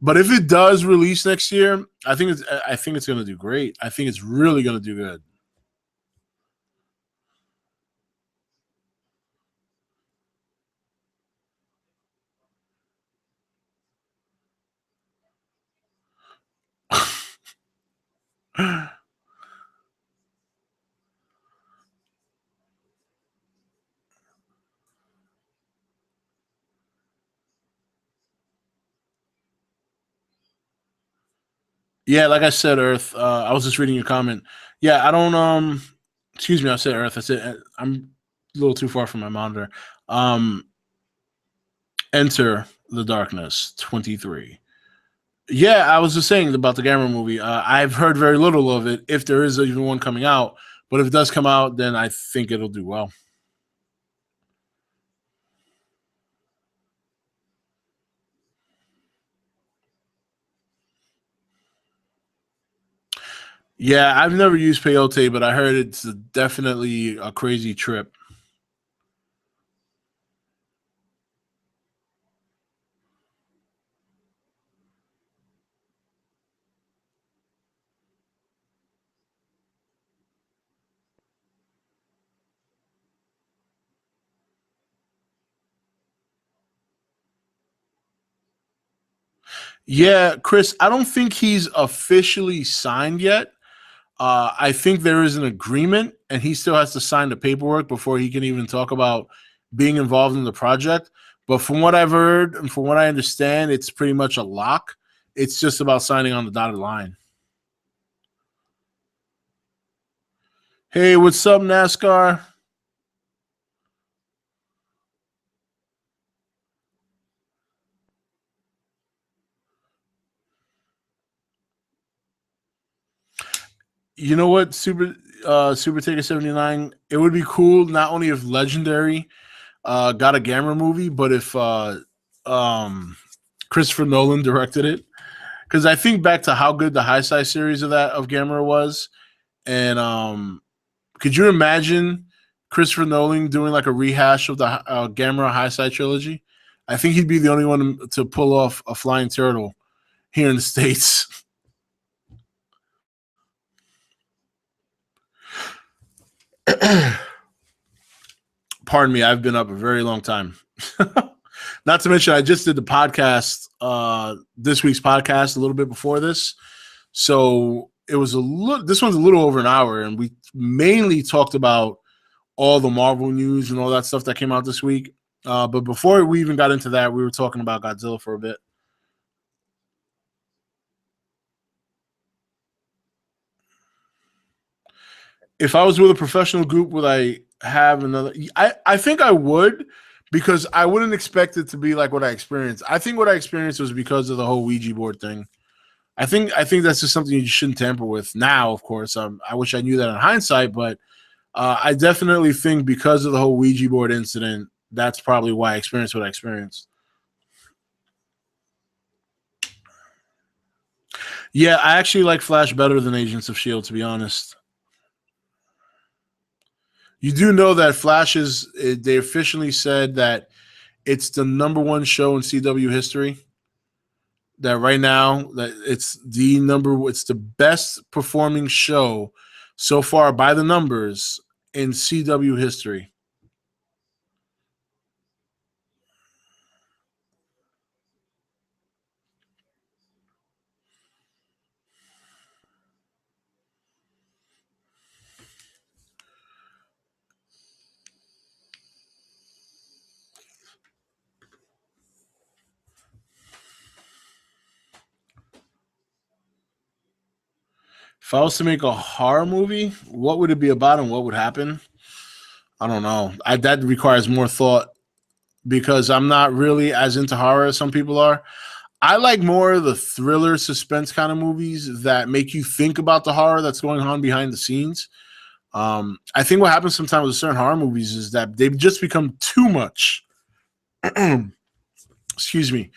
But if it does release next year, I think it's going to do great. I think it's really going to do good. Yeah, like I said, Earth. I was just reading your comment. Yeah, I don't. Excuse me. I said Earth. I said I'm a little too far from my monitor. Um, Enter the Darkness 23. Yeah, I was just saying about the Gamera movie. I've heard very little of it, if there is even one coming out. But if it does come out, then I think it'll do well. Yeah, I've never used peyote, but I heard it's definitely a crazy trip. Yeah, Chris, I don't think he's officially signed yet. I think there is an agreement, and he still has to sign the paperwork before he can even talk about being involved in the project. But from what I've heard and from what I understand, it's pretty much a lock. It's just about signing on the dotted line. Hey, what's up, NASCAR? You know what, Super Taker 79? It would be cool not only if Legendary got a Gamera movie, but if um, Christopher Nolan directed it. Because I think back to how good the High Side series of Gamera was, and could you imagine Christopher Nolan doing like a rehash of the Gamera High Side trilogy? I think he'd be the only one to pull off a flying turtle here in the States. Pardon me, I've been up a very long time. Not to mention, I just did the podcast, this week's podcast, a little bit before this. So it was this one's a little over an hour, and we mainly talked about all the Marvel news and all that stuff that came out this week. But before we even got into that, we were talking about Godzilla for a bit. If I was with a professional group, would I have another? I think I would, because I wouldn't expect it to be like what I experienced. I think what I experienced was because of the whole Ouija board thing. I think that's just something you shouldn't tamper with now, of course. I wish I knew that in hindsight, but I definitely think because of the whole Ouija board incident, that's probably why I experienced what I experienced. Yeah, I actually like Flash better than Agents of S.H.I.E.L.D., to be honest. You do know that Flash they officially said that it's the number one show in CW history. That right now, that it's the best performing show so far by the numbers in CW history. If I was to make a horror movie, what would it be about and what would happen? I don't know. That requires more thought because I'm not really as into horror as some people are. I like more of the thriller suspense kind of movies that make you think about the horror that's going on behind the scenes. I think what happens sometimes with certain horror movies is that they've just become too much. Excuse me.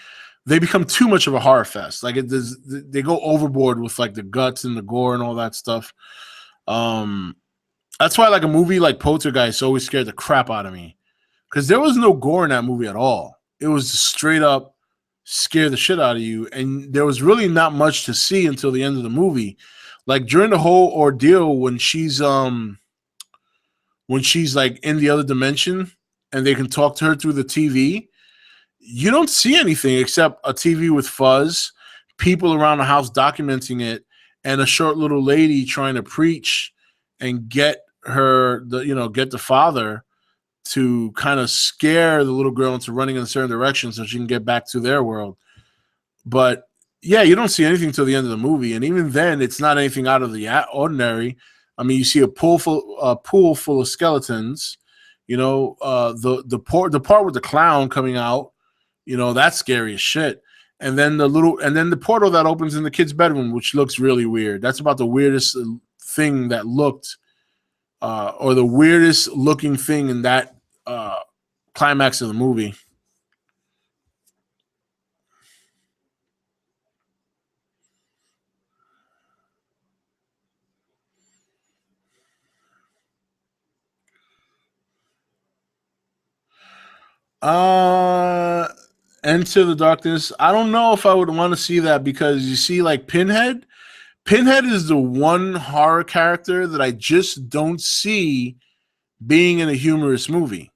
They become too much of a horror fest. Like they go overboard with like the guts and the gore and all that stuff. Um, that's why like a movie like Poltergeist always scared the crap out of me because there was no gore in that movie at all. It was just straight up scare the shit out of you, and there was really not much to see until the end of the movie. Like during the whole ordeal when she's like in the other dimension and they can talk to her through the TV, you don't see anything except a TV with fuzz, people around the house documenting it, and a short little lady trying to preach and get get the father to kind of scare the little girl into running in a certain direction so she can get back to their world. But yeah, you don't see anything till the end of the movie, and even then, it's not anything out of the ordinary. I mean, you see a pool full of skeletons. The part with the clown coming out. That's scary as shit. And then the portal that opens in the kid's bedroom, which looks really weird. That's about the weirdest thing that looked, or the weirdest looking thing in that climax of the movie. Uh, Enter the Darkness. I don't know if I would want to see that because you see, like Pinhead. Pinhead is the one horror character that I just don't see being in a humorous movie.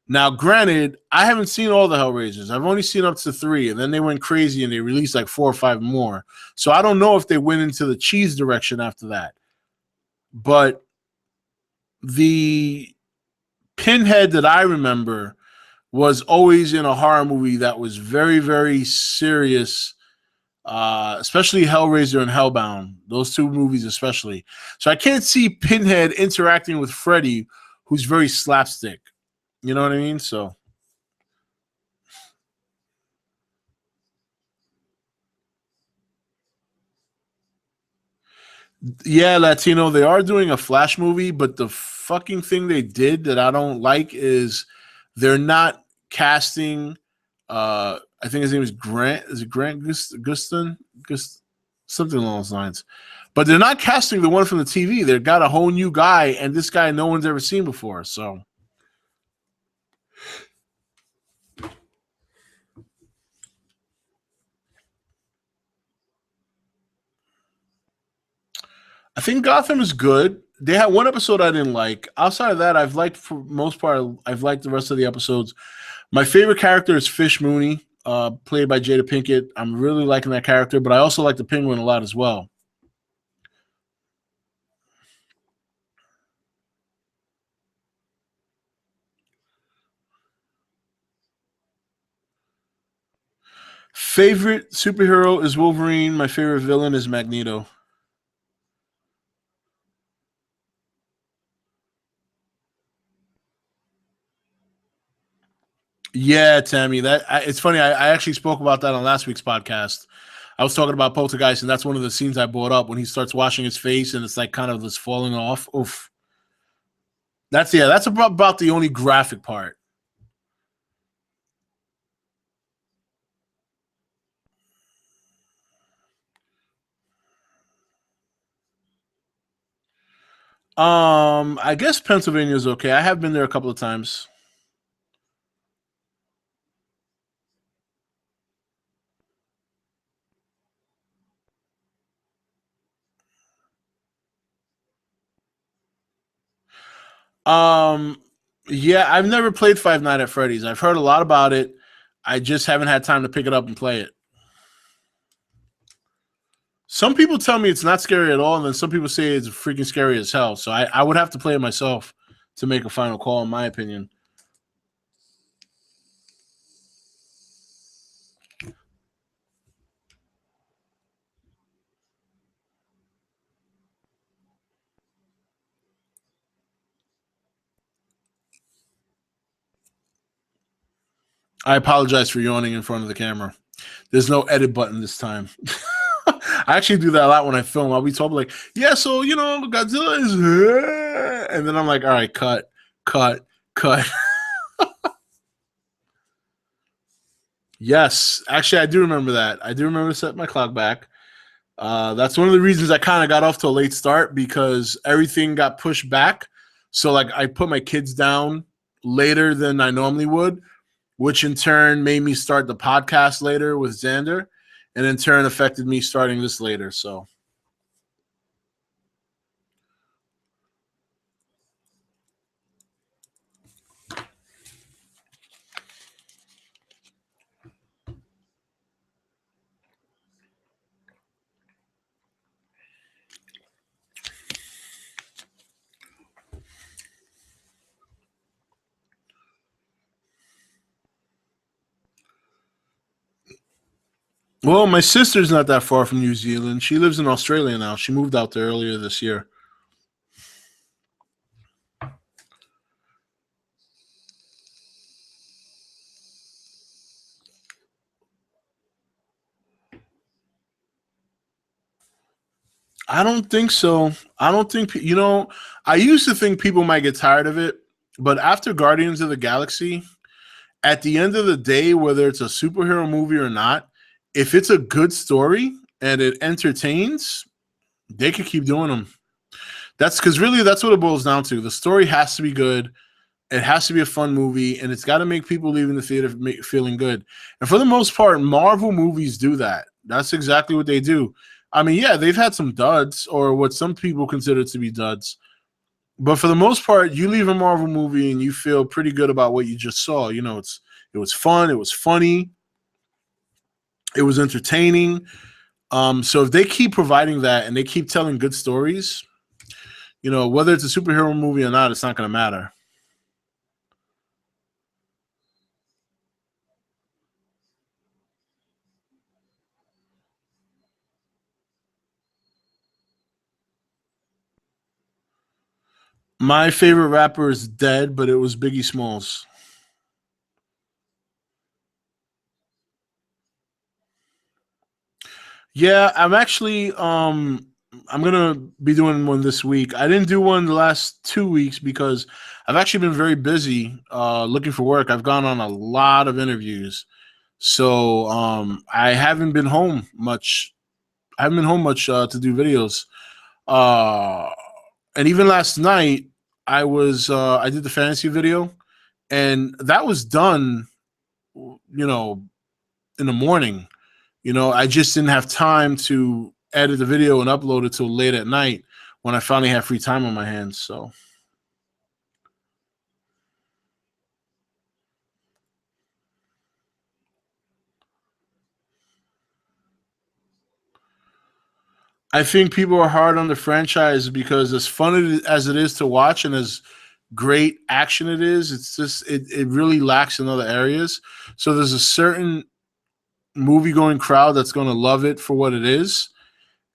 Now, granted, I haven't seen all the Hellraisers. I've only seen up to 3, and then they went crazy and they released like 4 or 5 more. So I don't know if they went into the cheese direction after that. but the Pinhead that I remember was always in a horror movie that was very, very serious, especially Hellraiser and Hellbound. Those two movies, especially. So I can't see Pinhead interacting with Freddy, who's very slapstick. You know what I mean? So. Yeah, Latino, they are doing a Flash movie, but the fucking thing they did that I don't like is they're not casting I think his name is Grant. Is it Grant Gustin? Something along those lines. But they're not casting the one from the TV. They've got a whole new guy, and this guy no one's ever seen before. So I think Gotham is good. They had one episode I didn't like. Outside of that, I've liked for most part. I've liked the rest of the episodes. My favorite character is Fish Mooney, played by Jada Pinkett. I'm really liking that character, but I also like the Penguin a lot as well. Favorite superhero is Wolverine. My favorite villain is Magneto. Yeah, Tammy. It's funny. I actually spoke about that on last week's podcast. I was talking about Poltergeist, and that's one of the scenes I brought up when he starts washing his face, and it's like kind of this falling off. Oof. That's about the only graphic part. I guess Pennsylvania is okay. I have been there a couple of times. Um, yeah, I've never played Five Nights at Freddy's. I've heard a lot about it. I just haven't had time to pick it up and play it. Some people tell me it's not scary at all, and then some people say it's freaking scary as hell. So I would have to play it myself to make a final call, in my opinion. I apologize for yawning in front of the camera. There's no edit button this time. I actually do that a lot when I film. I'll be told like, yeah, so Godzilla is, and then I'm like, all right, cut, cut. Yes, actually, I do remember that. I do remember setting my clock back. That's one of the reasons I kind of got off to a late start because everything got pushed back. So like I put my kids down later than I normally would, which in turn made me start the podcast later with Xander, and in turn affected me starting this later. So well, my sister's not that far from New Zealand. She lives in Australia now. She moved out there earlier this year. I don't think so. I don't think I used to think people might get tired of it, but after Guardians of the Galaxy, at the end of the day, whether it's a superhero movie or not, if it's a good story and it entertains, they could keep doing them. That's because really that's what it boils down to. The story has to be good. It has to be a fun movie, and it's got to make people leaving the theater feeling good. And for the most part, Marvel movies do that. That's exactly what they do. I mean, yeah, they've had some duds, or what some people consider to be duds. But for the most part, you leave a Marvel movie and you feel pretty good about what you just saw. It was fun, it was funny, it was entertaining. So if they keep providing that and they keep telling good stories, whether it's a superhero movie or not, it's not going to matter. My favorite rapper is dead, but it was Biggie Smalls. Yeah, I'm gonna be doing one this week. I didn't do one the last 2 weeks because I've actually been very busy looking for work. I've gone on a lot of interviews. So I haven't been home much. I haven't been home much to do videos. Uh and even last night I did the fantasy video, and that was done, in the morning. I just didn't have time to edit the video and upload it till late at night when I finally had free time on my hands. So I think people are hard on the franchise because as fun as it is to watch and as great action it is, it really lacks in other areas. So there's a certain movie going crowd that's going to love it for what it is,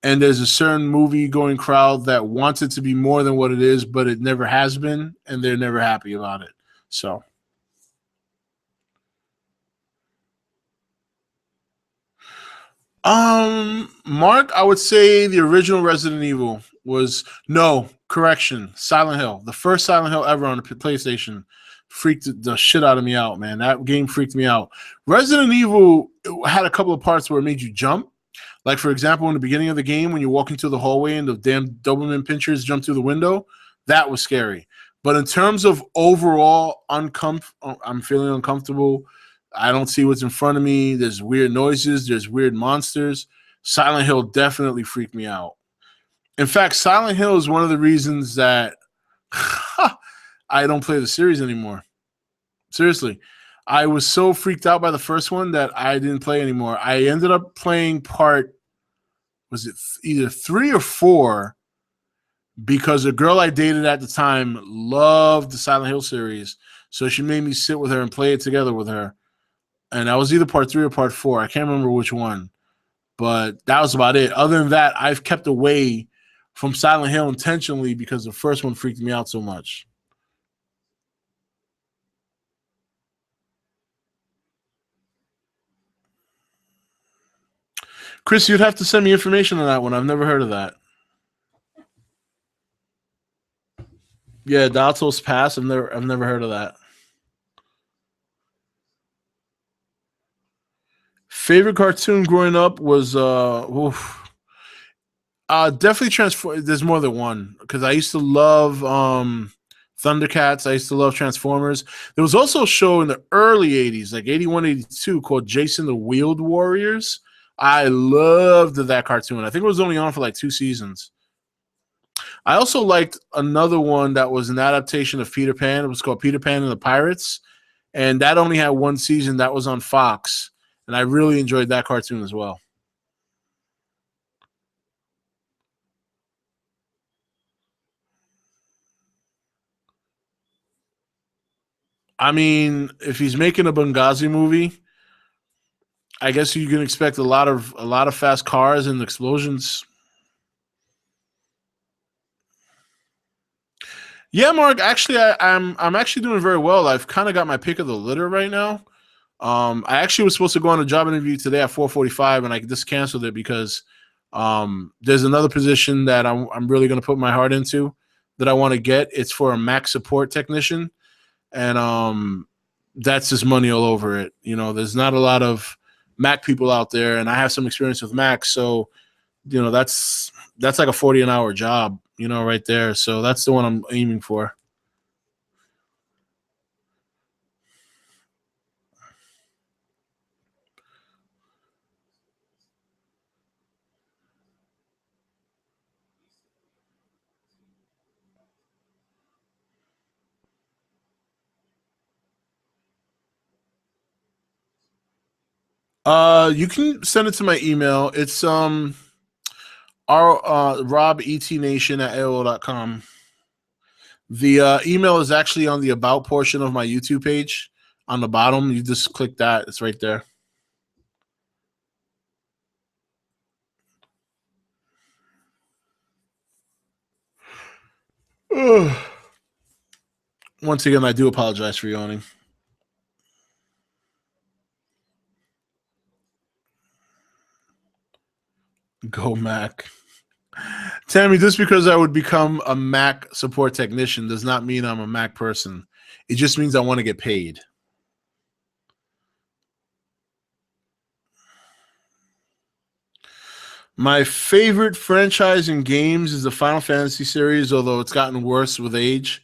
and there's a certain movie going crowd that wants it to be more than what it is, but it never has been, and they're never happy about it. So, Mark, I would say the original Resident Evil was no correction. Silent Hill, the first Silent Hill ever on the PlayStation, freaked the shit out of me out, man. That game freaked me out. Resident Evil had a couple of parts where it made you jump. Like, for example, in the beginning of the game, when you walk into the hallway and the damn Doberman pinchers jump through the window, that was scary. But in terms of overall I'm feeling uncomfortable. I don't see what's in front of me. There's weird noises. There's weird monsters. Silent Hill definitely freaked me out. In fact, Silent Hill is one of the reasons that I don't play the series anymore. Seriously. I was so freaked out by the first one that I didn't play anymore. I ended up playing part, was it either 3 or 4, because a girl I dated at the time loved the Silent Hill series. So she made me sit with her and play it together with her. And I was either part 3 or part 4. I can't remember which one. But that was about it. Other than that, I've kept away from Silent Hill intentionally because the first one freaked me out so much. Chris, you'd have to send me information on that one. I've never heard of that. Yeah, Daltos Pass. I've never heard of that. Favorite cartoon growing up was definitely Transform. There's more than one because I used to love Thundercats. I used to love Transformers. There was also a show in the early '80s, like '81, '82, called Jason the Wheeled Warriors. I loved that cartoon. I think it was only on for like 2 seasons. I also liked another one that was an adaptation of Peter Pan. It was called Peter Pan and the Pirates, and that only had 1 season. That was on Fox, and I really enjoyed that cartoon as well. I mean, if he's making a Benghazi movie, I guess you can expect a lot of fast cars and explosions. Yeah, Mark. Actually, I'm actually doing very well. I've kind of got my pick of the litter right now. I actually was supposed to go on a job interview today at 4:45, and I just canceled it because there's another position that I'm really going to put my heart into that I want to get. It's for a Mac support technician, and that's just money all over it. There's not a lot of Mac people out there, and I have some experience with Mac, so that's like a 40 an hour job, right there. So that's the one I'm aiming for. You can send it to my email. It's our Rob ET Nation at AOL.com. The email is actually on the about portion of my YouTube page on the bottom. You just click that. It's right there. Once again, I do apologize for yawning. Go Mac. Tammy, just because I would become a Mac support technician does not mean I'm a Mac person. It just means I want to get paid. My favorite franchise in games is the Final Fantasy series, although it's gotten worse with age.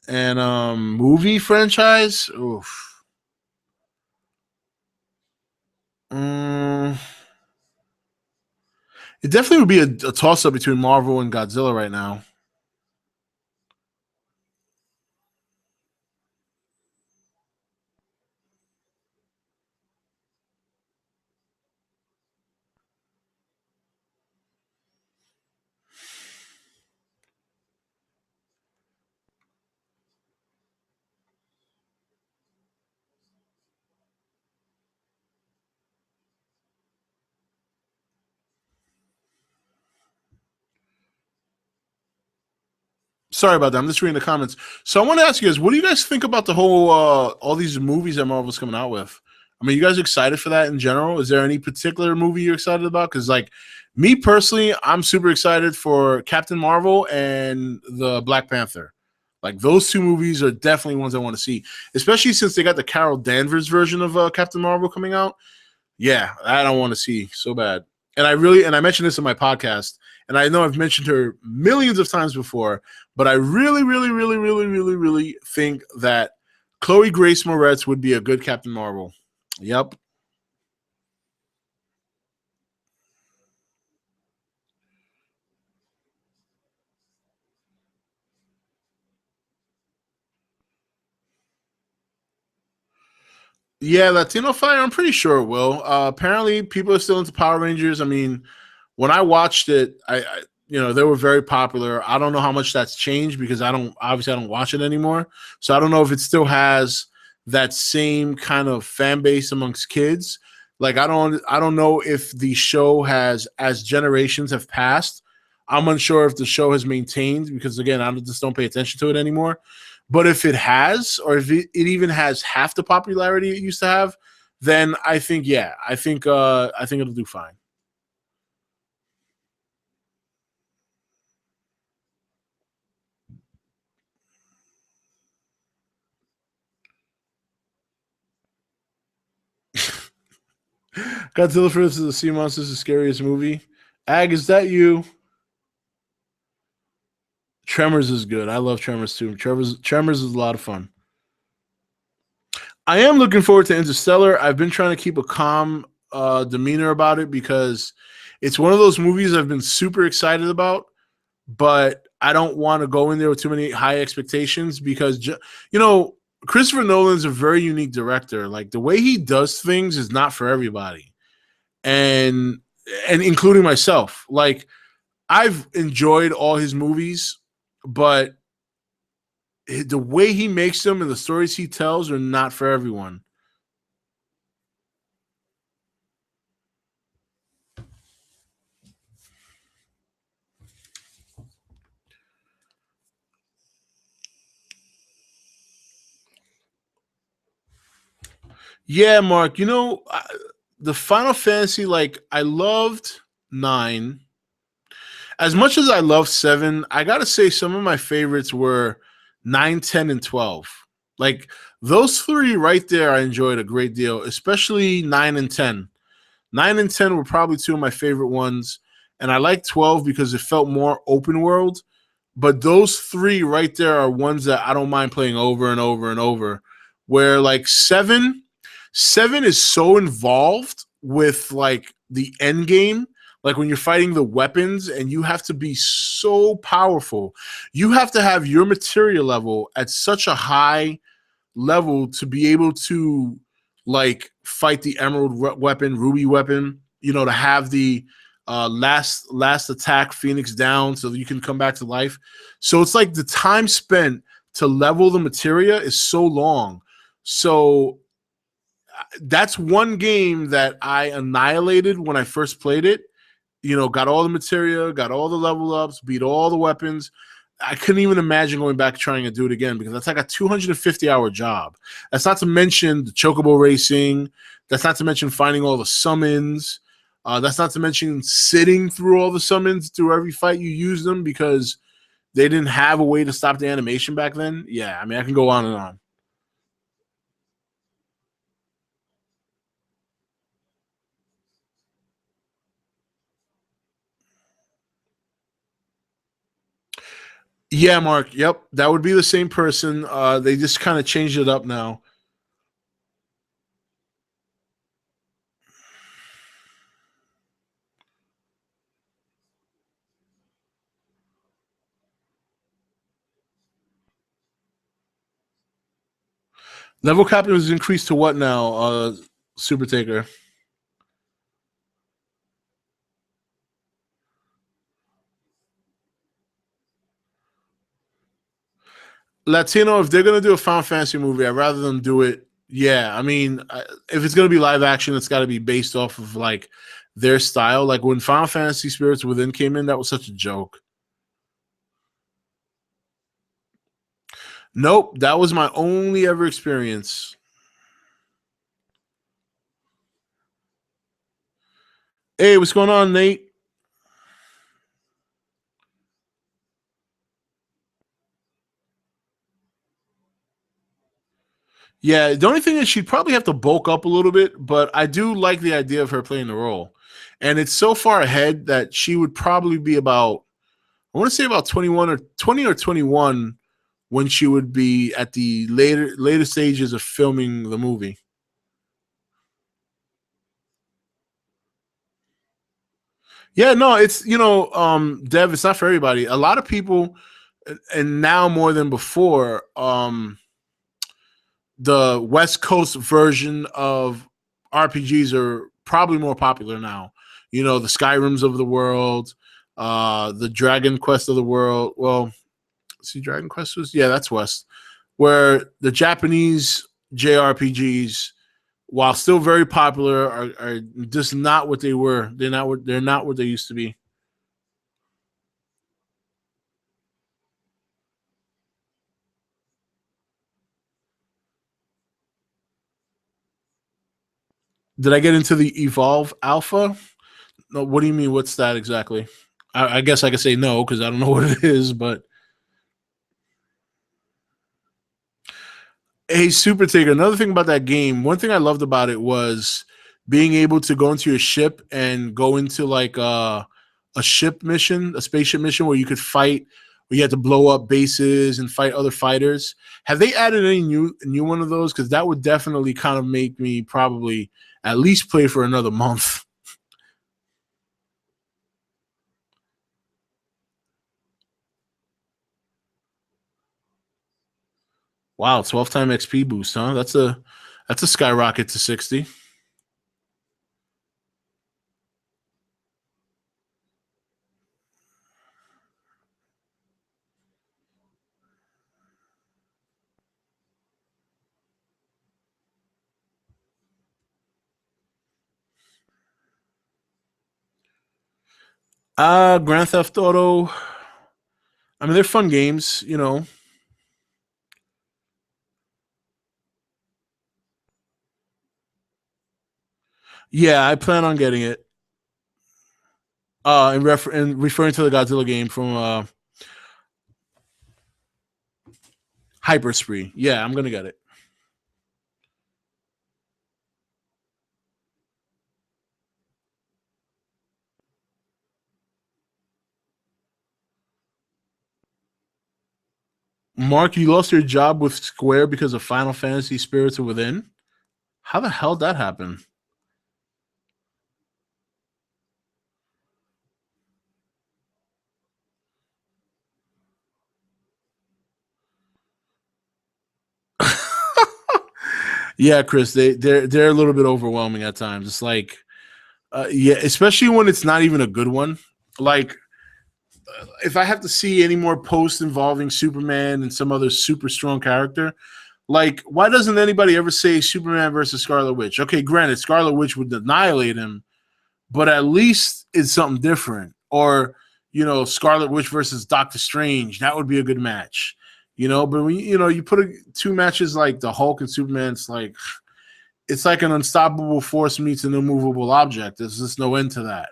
And movie franchise, oof. It definitely would be a toss-up between Marvel and Godzilla right now. Sorry about that. I'm just reading the comments. So I want to ask you guys, what do you guys think about the whole all these movies that Marvel's coming out with? I mean, you guys excited for that in general? Is there any particular movie you're excited about? Because like me personally, I'm super excited for Captain Marvel and the Black Panther. Like those two movies are definitely ones I want to see, especially since they got the Carol Danvers version of Captain Marvel coming out. Yeah, I don't want to see so bad. And I mentioned this in my podcast, and I know I've mentioned her millions of times before, but I really, really, really, really, really, really think that Chloe Grace Moretz would be a good Captain Marvel. Yep. Yeah, Latino Fire, I'm pretty sure it will. Apparently, people are still into Power Rangers. I mean, when I watched it, they were very popular. I don't know how much that's changed because I don't watch it anymore. So I don't know if it still has that same kind of fan base amongst kids. Like I don't know if the show has, as generations have passed. I'm unsure if the show has maintained because again, I just don't pay attention to it anymore. But if it has, or if it even has half the popularity it used to have, then I think yeah, I think it'll do fine. Godzilla vs. the Sea Monsters is the scariest movie. Ag, is that you? Tremors is good. I love Tremors too. Tremors is a lot of fun. I am looking forward to Interstellar. I've been trying to keep a calm demeanor about it because it's one of those movies I've been super excited about, but I don't want to go in there with too many high expectations because you know Christopher Nolan's a very unique director. Like the way he does things is not for everybody, and including myself. Like I've enjoyed all his movies, but the way he makes them and the stories he tells are not for everyone. Yeah, Mark. The Final Fantasy. Like I loved 9 as much as I love 7. I gotta say some of my favorites were 9, 10, and 12. Like those three right there, I enjoyed a great deal, especially 9 and 10. 9 and 10 were probably two of my favorite ones. And I like 12 because it felt more open world. But those three right there are ones that I don't mind playing over and over and over. Where like 7 is so involved with like the end game. Like when you're fighting the weapons and you have to be so powerful, you have to have your material level at such a high level to be able to like fight the emerald weapon, ruby weapon, to have the last attack Phoenix down so that you can come back to life. So it's like the time spent to level the materia is so long. So that's one game that I annihilated when I first played it. You know, got all the materia, got all the level ups, beat all the weapons. I couldn't even imagine going back trying to do it again because that's like a 250-hour job. That's not to mention the chocobo racing. That's not to mention finding all the summons. That's not to mention sitting through all the summons through every fight you use them because they didn't have a way to stop the animation back then. Yeah, I mean, I can go on and on. Yeah, Mark. Yep, that would be the same person. They just kind of changed it up now. Level cap was increased to what now? Super Taker. Latino, if they're gonna do a Final Fantasy movie, I'd rather them do it. Yeah, I mean, if it's gonna be live action, it's got to be based off of like their style. Like when Final Fantasy Spirits Within came in, that was such a joke. Nope, that was my only ever experience. Hey, what's going on, Nate? Yeah, the only thing is she'd probably have to bulk up a little bit, but I do like the idea of her playing the role. And it's so far ahead that she would probably be about, I want to say about 21 or 20 or 21 when she would be at the later stages of filming the movie. Yeah, no, it's Dev, it's not for everybody. A lot of people, and now more than before, the West Coast version of RPGs are probably more popular now. You know, the Skyrims of the world, the Dragon Quest of the world. Well, see, Dragon Quest was, yeah, that's West. Where the Japanese JRPGs, while still very popular, are just not what they were. They're not what they used to be. Did I get into the Evolve Alpha? No, what do you mean? What's that exactly? I guess I could say no because I don't know what it is, but hey, Super Taker. Another thing about that game, one thing I loved about it was being able to go into your ship and go into like a ship mission, a spaceship mission where you could fight, where you had to blow up bases and fight other fighters. Have they added any new one of those? Because that would definitely kind of make me probably at least play for another month. Wow, 12 time XP boost, huh? That's a skyrocket to 60. Grand Theft Auto. I mean, they're fun games, you know. Yeah, I plan on getting it. In referring to the Godzilla game from Hyper Spree. Yeah, I'm gonna get it. Mark, you lost your job with Square because of Final Fantasy Spirits Within. How the hell did that happen? Yeah, Chris, they're a little bit overwhelming at times. It's like Yeah, especially when it's not even a good one. Like if I have to see any more posts involving Superman and some other super strong character, like why doesn't anybody ever say Superman versus Scarlet Witch? Okay, granted, Scarlet Witch would annihilate him, but at least it's something different. Or Scarlet Witch versus Doctor Strange, that would be a good match. But when you put two matches like the Hulk and Superman, it's like an unstoppable force meets an immovable object. There's just no end to that.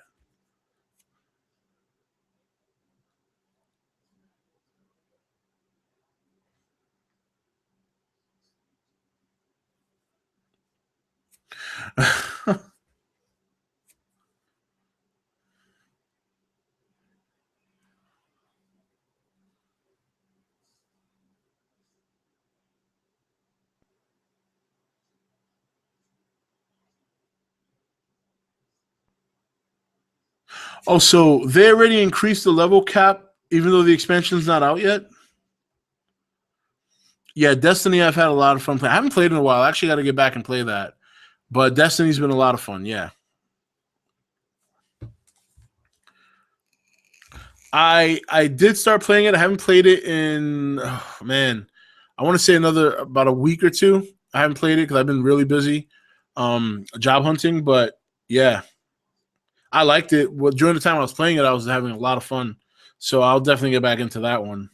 Oh, so they already increased the level cap, even though the expansion's not out yet. Yeah, Destiny. I've had a lot of fun playing. I haven't played in a while. I actually got to get back and play that. But Destiny's been a lot of fun. Yeah, I did start playing it. I haven't played it in man. I want to say another about a week or two. I haven't played it because I've been really busy, job hunting. But yeah, I liked it. Well, during the time I was playing it, I was having a lot of fun. So I'll definitely get back into that one.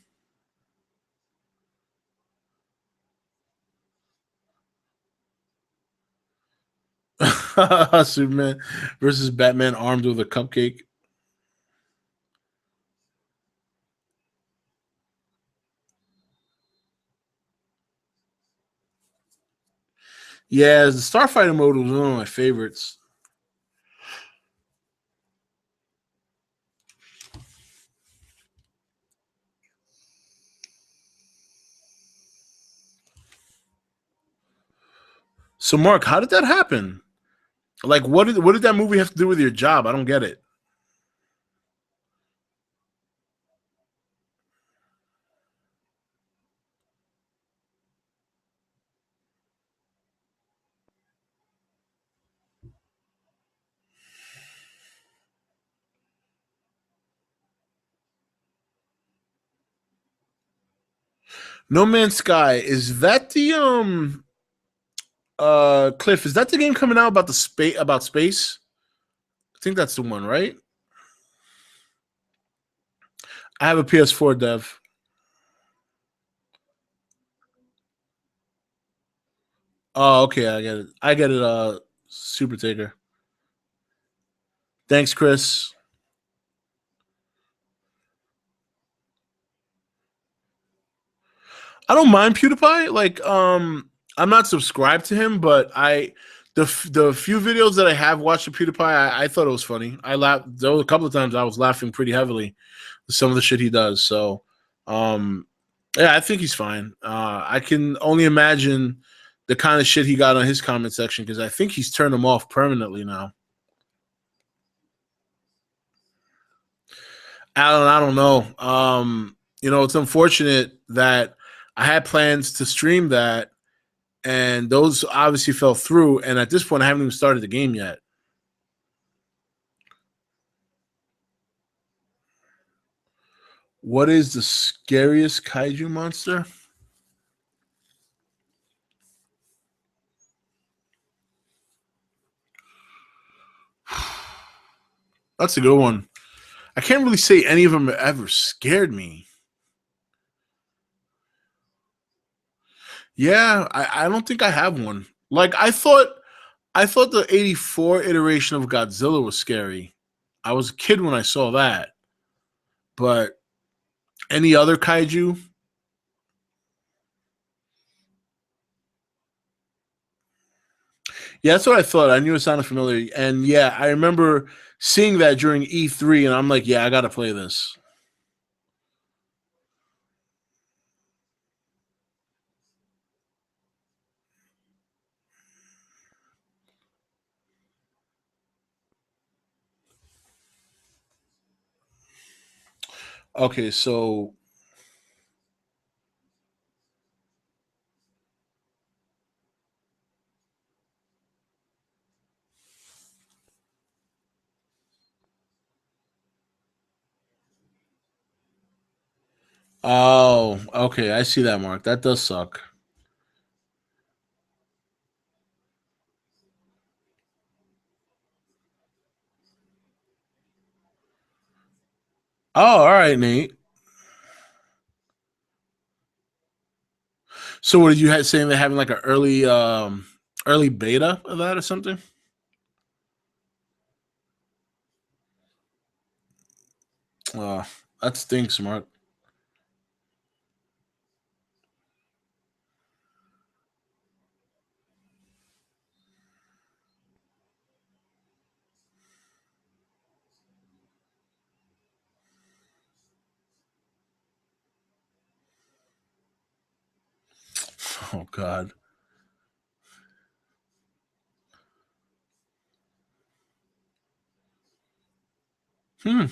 Superman versus Batman armed with a cupcake. Yeah, the Starfighter mode was one of my favorites. So, Mark, how did that happen? Like, what did that movie have to do with your job? I don't get it. No Man's Sky, is that the Cliff? Is that the game coming out about the space? I think that's the one, right? I have a PS4 dev. Oh, okay, I get it. I get it. Super Taker. Thanks, Chris. I don't mind PewDiePie. Like, I'm not subscribed to him, but the few videos that I have watched of PewDiePie, I thought it was funny. I laughed. There was a couple of times I was laughing pretty heavily with some of the shit he does. So, um, yeah, I think he's fine. I can only imagine the kind of shit he got on his comment section because I think he's turned them off permanently now. Alan, I don't know. It's unfortunate that I had plans to stream that and those obviously fell through. And at this point, I haven't even started the game yet. What is the scariest kaiju monster? That's a good one. I can't really say any of them ever scared me. Yeah, I don't think I have one. Like I thought the '84 iteration of Godzilla was scary. I was a kid when I saw that, but any other kaiju? Yeah, that's what I thought. I knew it sounded familiar, and yeah, I remember seeing that during E3, and I'm like, yeah, I got to play this. Okay, so Oh, okay. I see that, Mark. That does suck. Oh, all right, Nate. So, what did you have saying? They're having like an early beta of that or something? Uh, that stinks, Mark. Oh God. Hmm.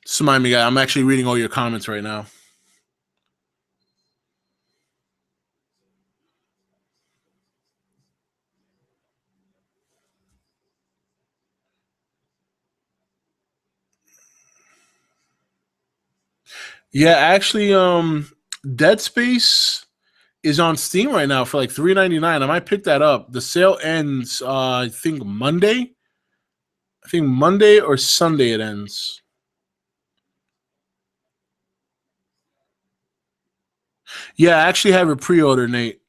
Just remind me, guy. I'm actually reading all your comments right now. Yeah, actually, Dead Space is on Steam right now for like $3.99. I might pick that up. The sale ends, I think Monday. I think Monday or Sunday it ends. Yeah, I actually have a pre-order, Nate.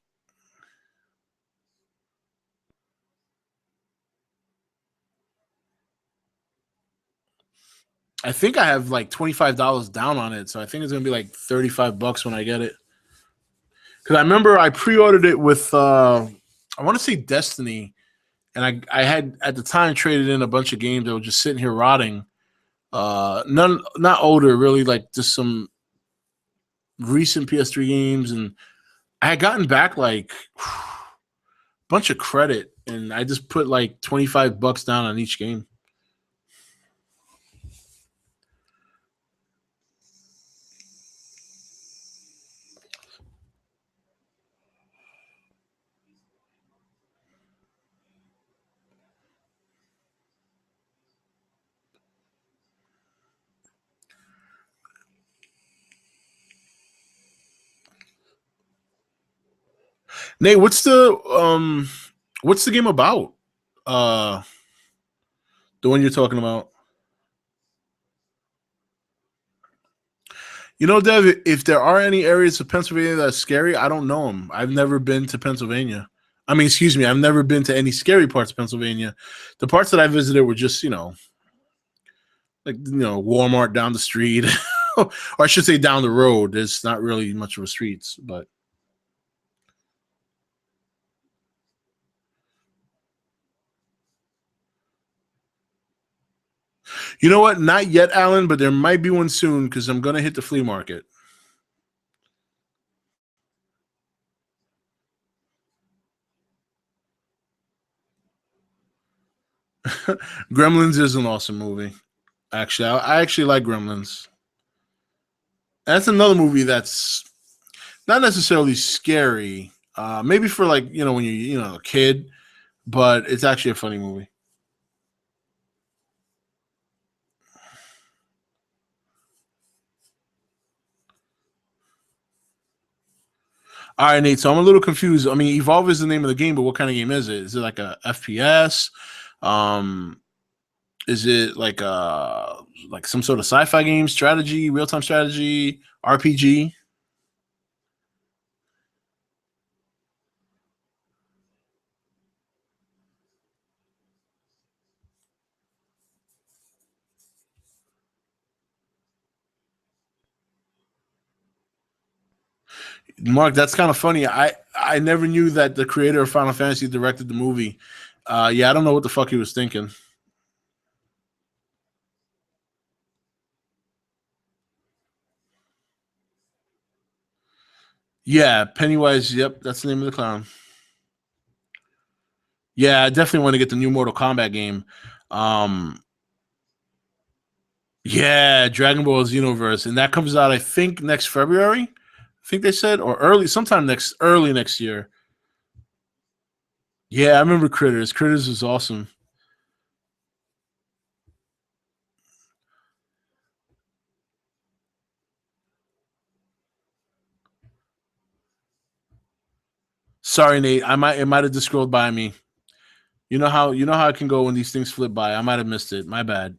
I think I have like $25 down on it, so I think it's gonna be like 35 bucks when I get it. Because I remember I pre-ordered it with I want to say Destiny, and I had at the time traded in a bunch of games that were just sitting here rotting. None not older, really, like just some recent PS3 games, and I had gotten back like a bunch of credit, and I just put like 25 bucks down on each game. Nate, what's the game about? Uh, the one you're talking about. You know, Dev, if there are any areas of Pennsylvania that's scary, I don't know them. I've never been to Pennsylvania. I mean, excuse me, I've never been to any scary parts of Pennsylvania. The parts that I visited were just, like Walmart down the street, or I should say down the road. There's not really much of a streets, but you know what? Not yet, Alan, but there might be one soon because I'm gonna hit the flea market. Gremlins is an awesome movie. Actually, I actually like Gremlins. That's another movie that's not necessarily scary. Maybe for like when you're a kid, but it's actually a funny movie. All right, Nate. So I'm a little confused. I mean, Evolve is the name of the game, but what kind of game is it? Is it like a FPS? Um, is it like some sort of sci-fi game, strategy, real time strategy, RPG? Mark, that's kind of funny. I never knew that the creator of Final Fantasy directed the movie. Yeah, I don't know what the fuck he was thinking. Yeah, Pennywise. Yep, that's the name of the clown. Yeah, I definitely want to get the new Mortal Kombat game. Um, yeah, Dragon Ball Xenoverse, and that comes out I think next February. I think they said or sometime early next year. Yeah, I remember Critters. Critters was awesome. Sorry, Nate. It might have just scrolled by me. You know how it can go when these things flip by. I might have missed it. My bad.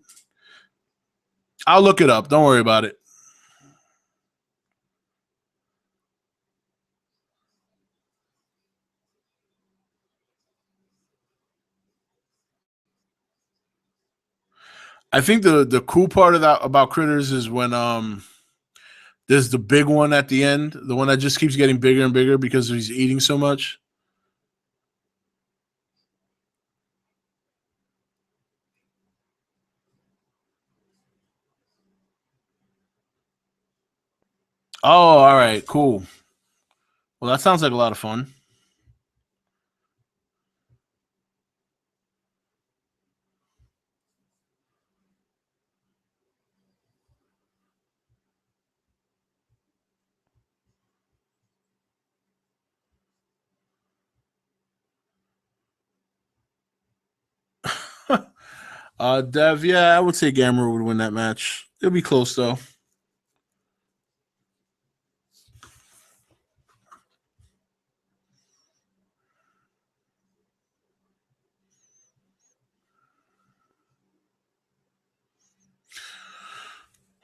I'll look it up. Don't worry about it. I think the cool part of that about Critters is when there's the big one at the end, the one that just keeps getting bigger and bigger because he's eating so much. Oh, all right, cool. Well, that sounds like a lot of fun. Dev, yeah, I would say Gamera would win that match. It'll be close though.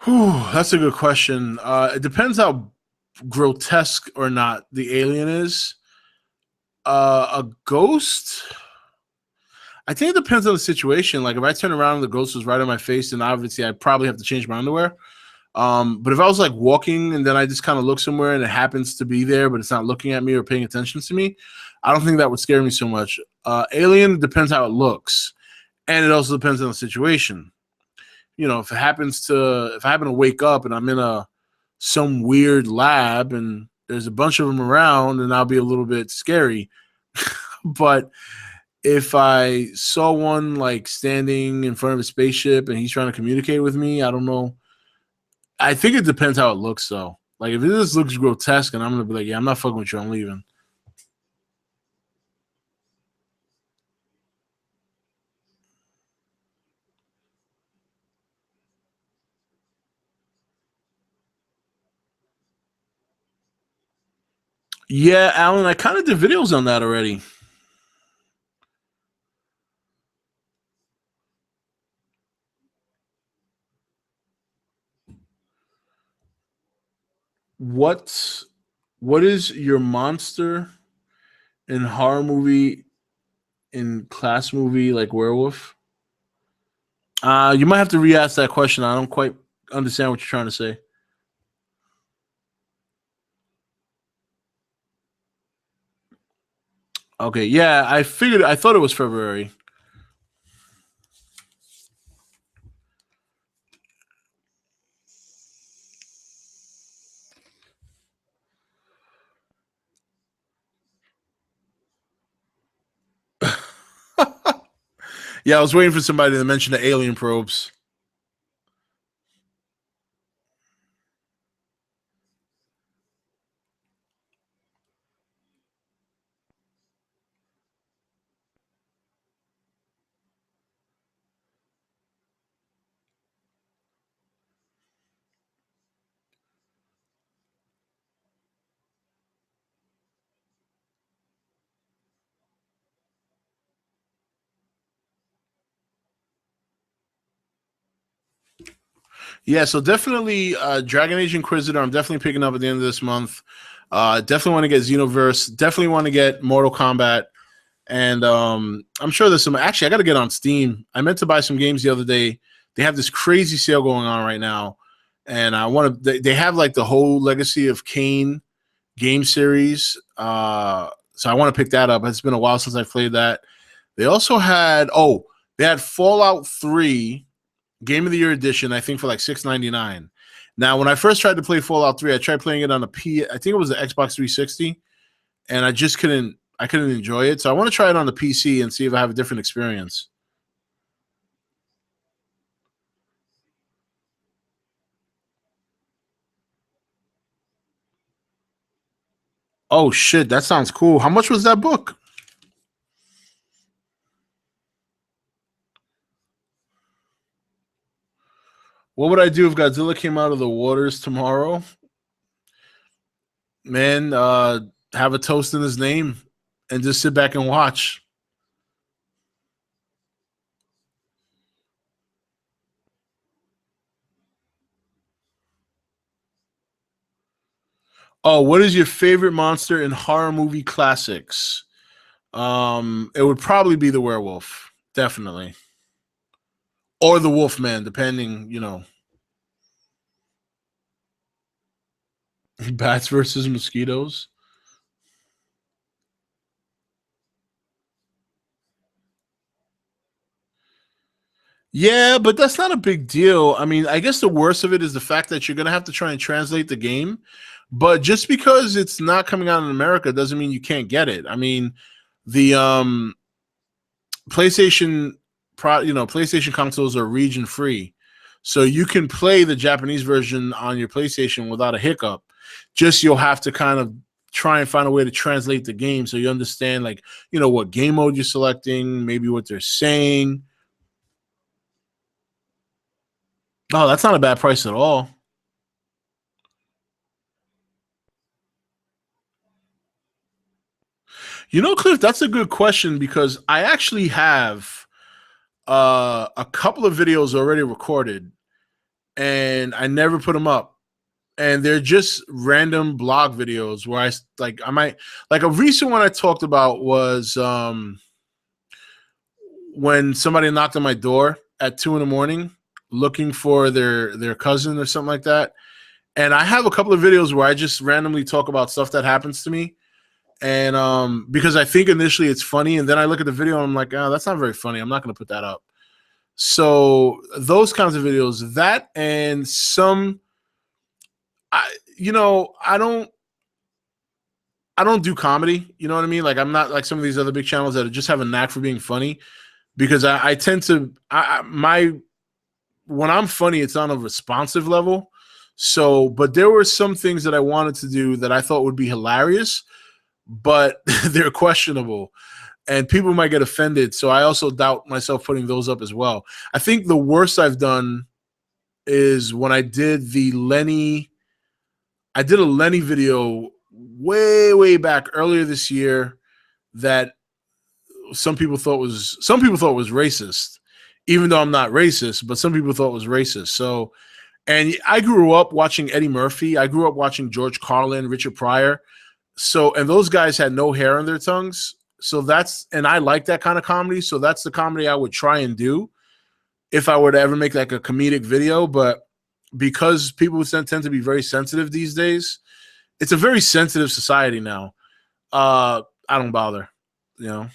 Whew, that's a good question. It depends how grotesque or not the alien is. A ghost. I think it depends on the situation. Like if I turn around and the ghost was right on my face, then obviously I'd probably have to change my underwear. But if I was like walking and then I just kind of look somewhere and it happens to be there, but it's not looking at me or paying attention to me, I don't think that would scare me so much. Alien depends how it looks, and it also depends on the situation. If I happen to wake up and I'm in a some weird lab and there's a bunch of them around, and I'll be a little bit scary. But if I saw one like standing in front of a spaceship and he's trying to communicate with me, I don't know. I think it depends how it looks, though. Like if it just looks grotesque, and I'm gonna be like, yeah, I'm not fucking with you. I'm leaving. Yeah, Alan, I kind of did videos on that already. What what is your monster in horror movie in class movie like werewolf? You might have to re-ask that question. I don't quite understand what you're trying to say. Okay, yeah, I figured. I thought it was February. Yeah, I was waiting for somebody to mention the alien probes. Yeah, so definitely Dragon Age Inquisitor. I'm definitely picking up at the end of this month. Definitely want to get Xenoverse. Definitely want to get Mortal Kombat. And I'm sure there's some. Actually, I got to get on Steam. I meant to buy some games the other day. They have this crazy sale going on right now, and I want to. They have like the whole Legacy of Kane game series. So I want to pick that up. It's been a while since I played that. They also had they had Fallout 3 Game of the Year edition. I think for like $6.99. Now, when I first tried to play Fallout 3, I tried playing it on a P. I think it was the Xbox 360, and I just couldn't. I couldn't enjoy it. So I want to try it on the PC and see if I have a different experience. Oh shit, that sounds cool. How much was that book? What would I do if Godzilla came out of the waters tomorrow? Man, have a toast in his name. and just sit back and watch. Oh, what is your favorite monster in horror movie classics? It would probably be the werewolf, definitely, or the Wolfman, depending. Bats versus mosquitoes. Yeah, but that's not a big deal. I mean, I guess the worst of it is the fact that you're gonna have to try and translate the game. But just because it's not coming out in America doesn't mean you can't get it. I mean, the PlayStation PlayStation consoles are region free. So you can play the Japanese version on your PlayStation without a hiccup. Just you'll have to kind of try and find a way to translate the game so you understand like, what game mode you're selecting, maybe what they're saying. Oh, that's not a bad price at all. Cliff, that's a good question because I actually have a couple of videos already recorded and I never put them up. And they're just random blog videos where I might like a recent one I talked about was when somebody knocked on my door at 2 in the morning looking for their cousin or something like that. And I have a couple of videos where I just randomly talk about stuff that happens to me. And because I think initially it's funny, and then I look at the video and I'm like, oh, that's not very funny. I'm not going to put that up. So those kinds of videos, that and some, I you know, I don't do comedy. You know what I mean? Like I'm not like some of these other big channels that just have a knack for being funny because I tend to my when I'm funny, it's on a responsive level. So, but there were some things that I wanted to do that I thought would be hilarious, but they're questionable and people might get offended. So I also doubt myself putting those up as well. I think the worst I've done is when I did a Lenny video way, way back earlier this year that some people thought was racist, even though I'm not racist, but some people thought it was racist. So, and I grew up watching Eddie Murphy. I grew up watching George Carlin, Richard Pryor. So, and those guys had no hair on their tongues. So and I like that kind of comedy. So that's the comedy I would try and do if I were to ever make like a comedic video. But because people tend to be very sensitive these days, it's a very sensitive society now. I don't bother, you know.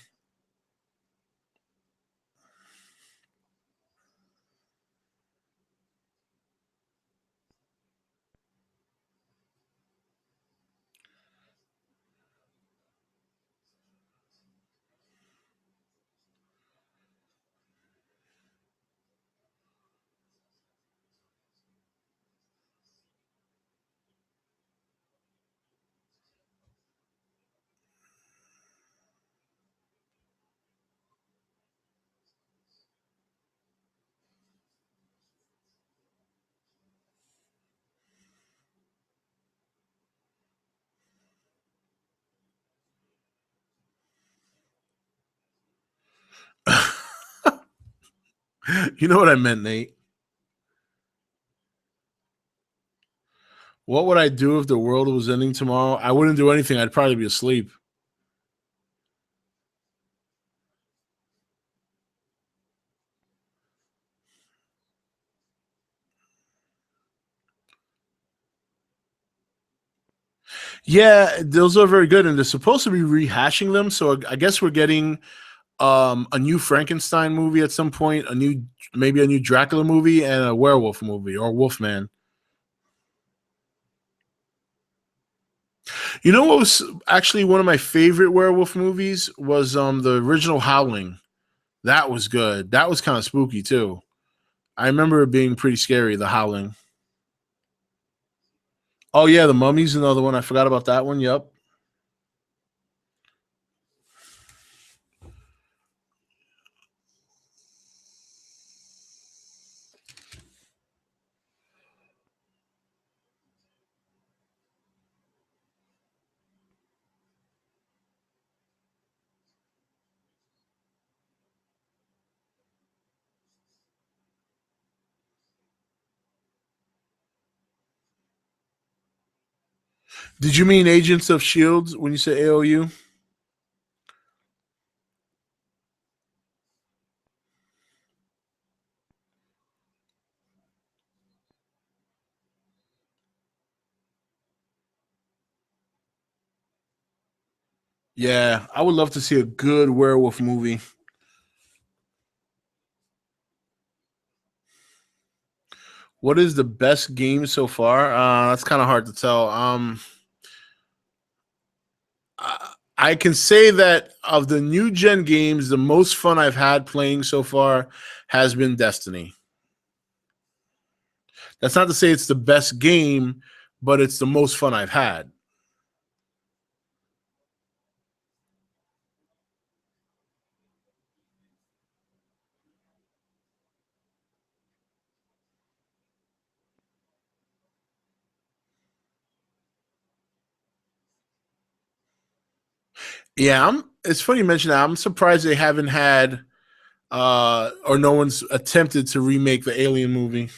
You know what I meant, Nate? What would I do if the world was ending tomorrow? I wouldn't do anything. I'd probably be asleep. Yeah, those are very good, and they're supposed to be rehashing them. So I guess we're getting a new Frankenstein movie at some point, maybe a new Dracula movie, and a werewolf movie or Wolfman. You know what was actually one of my favorite werewolf movies was the original Howling. That was good. That was kind of spooky too. I remember it being pretty scary. The Howling. Oh yeah, the Mummy's another one. I forgot about that one. Yep. Did you mean Agents of Shields when you say AOU? Yeah, I would love to see a good werewolf movie. What is the best game so far? That's kind of hard to tell. I can say that of the new gen games, the most fun I've had playing so far has been Destiny. That's not to say it's the best game, but it's the most fun I've had. Yeah, it's funny you mention that. I'm surprised they haven't had or no one's attempted to remake the Alien movie.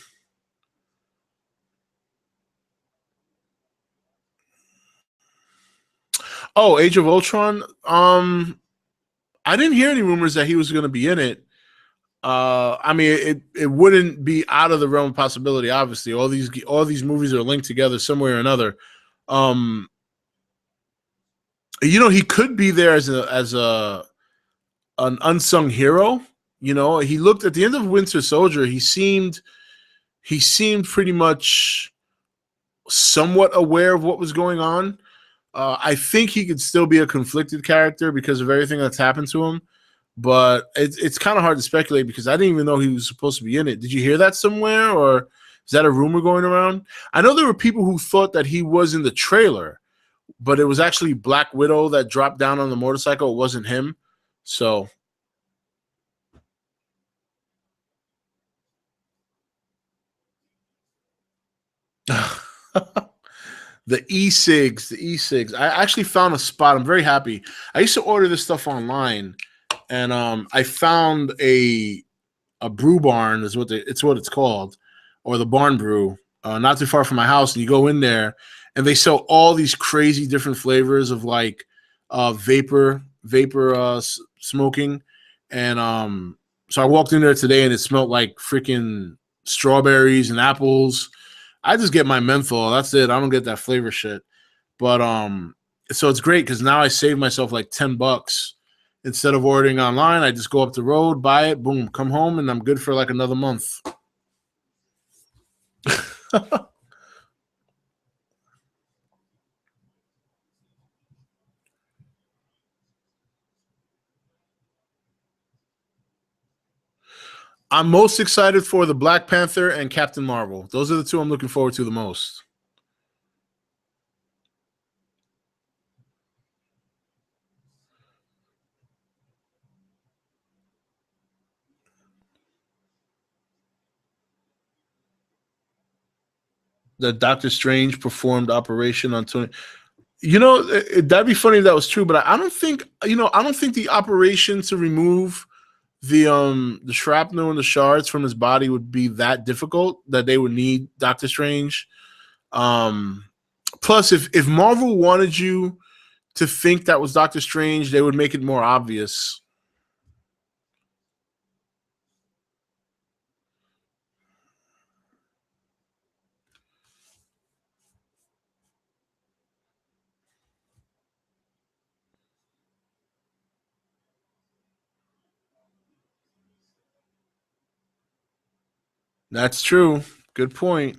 Oh, Age of Ultron. I didn't hear any rumors that he was going to be in it. I mean, it wouldn't be out of the realm of possibility. Obviously, all these movies are linked together somewhere or another. Um, he could be there as a an unsung hero. He looked at the end of Winter Soldier. He seemed pretty much somewhat aware of what was going on. I think he could still be a conflicted character because of everything that's happened to him. But it's kind of hard to speculate because I didn't even know he was supposed to be in it. Did you hear that somewhere, or is that a rumor going around? I know there were people who thought that he was in the trailer, but it was actually Black Widow that dropped down on the motorcycle. It wasn't him. So the e-cigs. I actually found a spot. I'm very happy. I used to order this stuff online, and I found a brew barn is what it's called, or the barn brew, not too far from my house. And you go in there, and they sell all these crazy different flavors of like vapor smoking, and so I walked in there today, and it smelled like freaking strawberries and apples. I just get my menthol. That's it. I don't get that flavor shit. But so it's great because now I save myself like $10 instead of ordering online. I just go up the road, buy it, boom, come home, and I'm good for like another month. I'm most excited for the Black Panther and Captain Marvel. Those are the two I'm looking forward to the most. The Doctor Strange performed operation on Tony. That'd be funny if that was true, but I don't think I don't think the operation to remove the shrapnel and the shards from his body would be that difficult that they would need Doctor Strange. Um, Plus, if Marvel wanted you to think that was Doctor Strange, they would make it more obvious. That's true. Good point.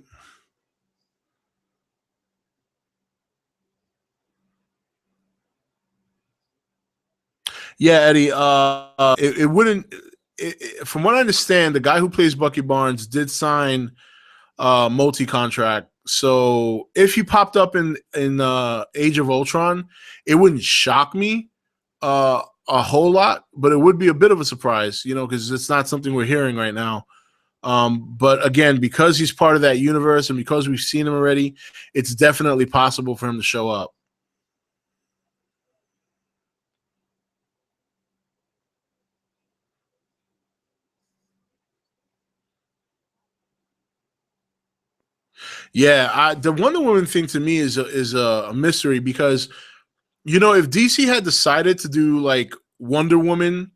Yeah, Eddie. It wouldn't. From what I understand, the guy who plays Bucky Barnes did sign multi contract. So if he popped up in Age of Ultron, it wouldn't shock me a whole lot, but it would be a bit of a surprise, because it's not something we're hearing right now. But again, because he's part of that universe and because we've seen him already, it's definitely possible for him to show up. Yeah, the Wonder Woman thing to me is a mystery because if DC had decided to do like Wonder Woman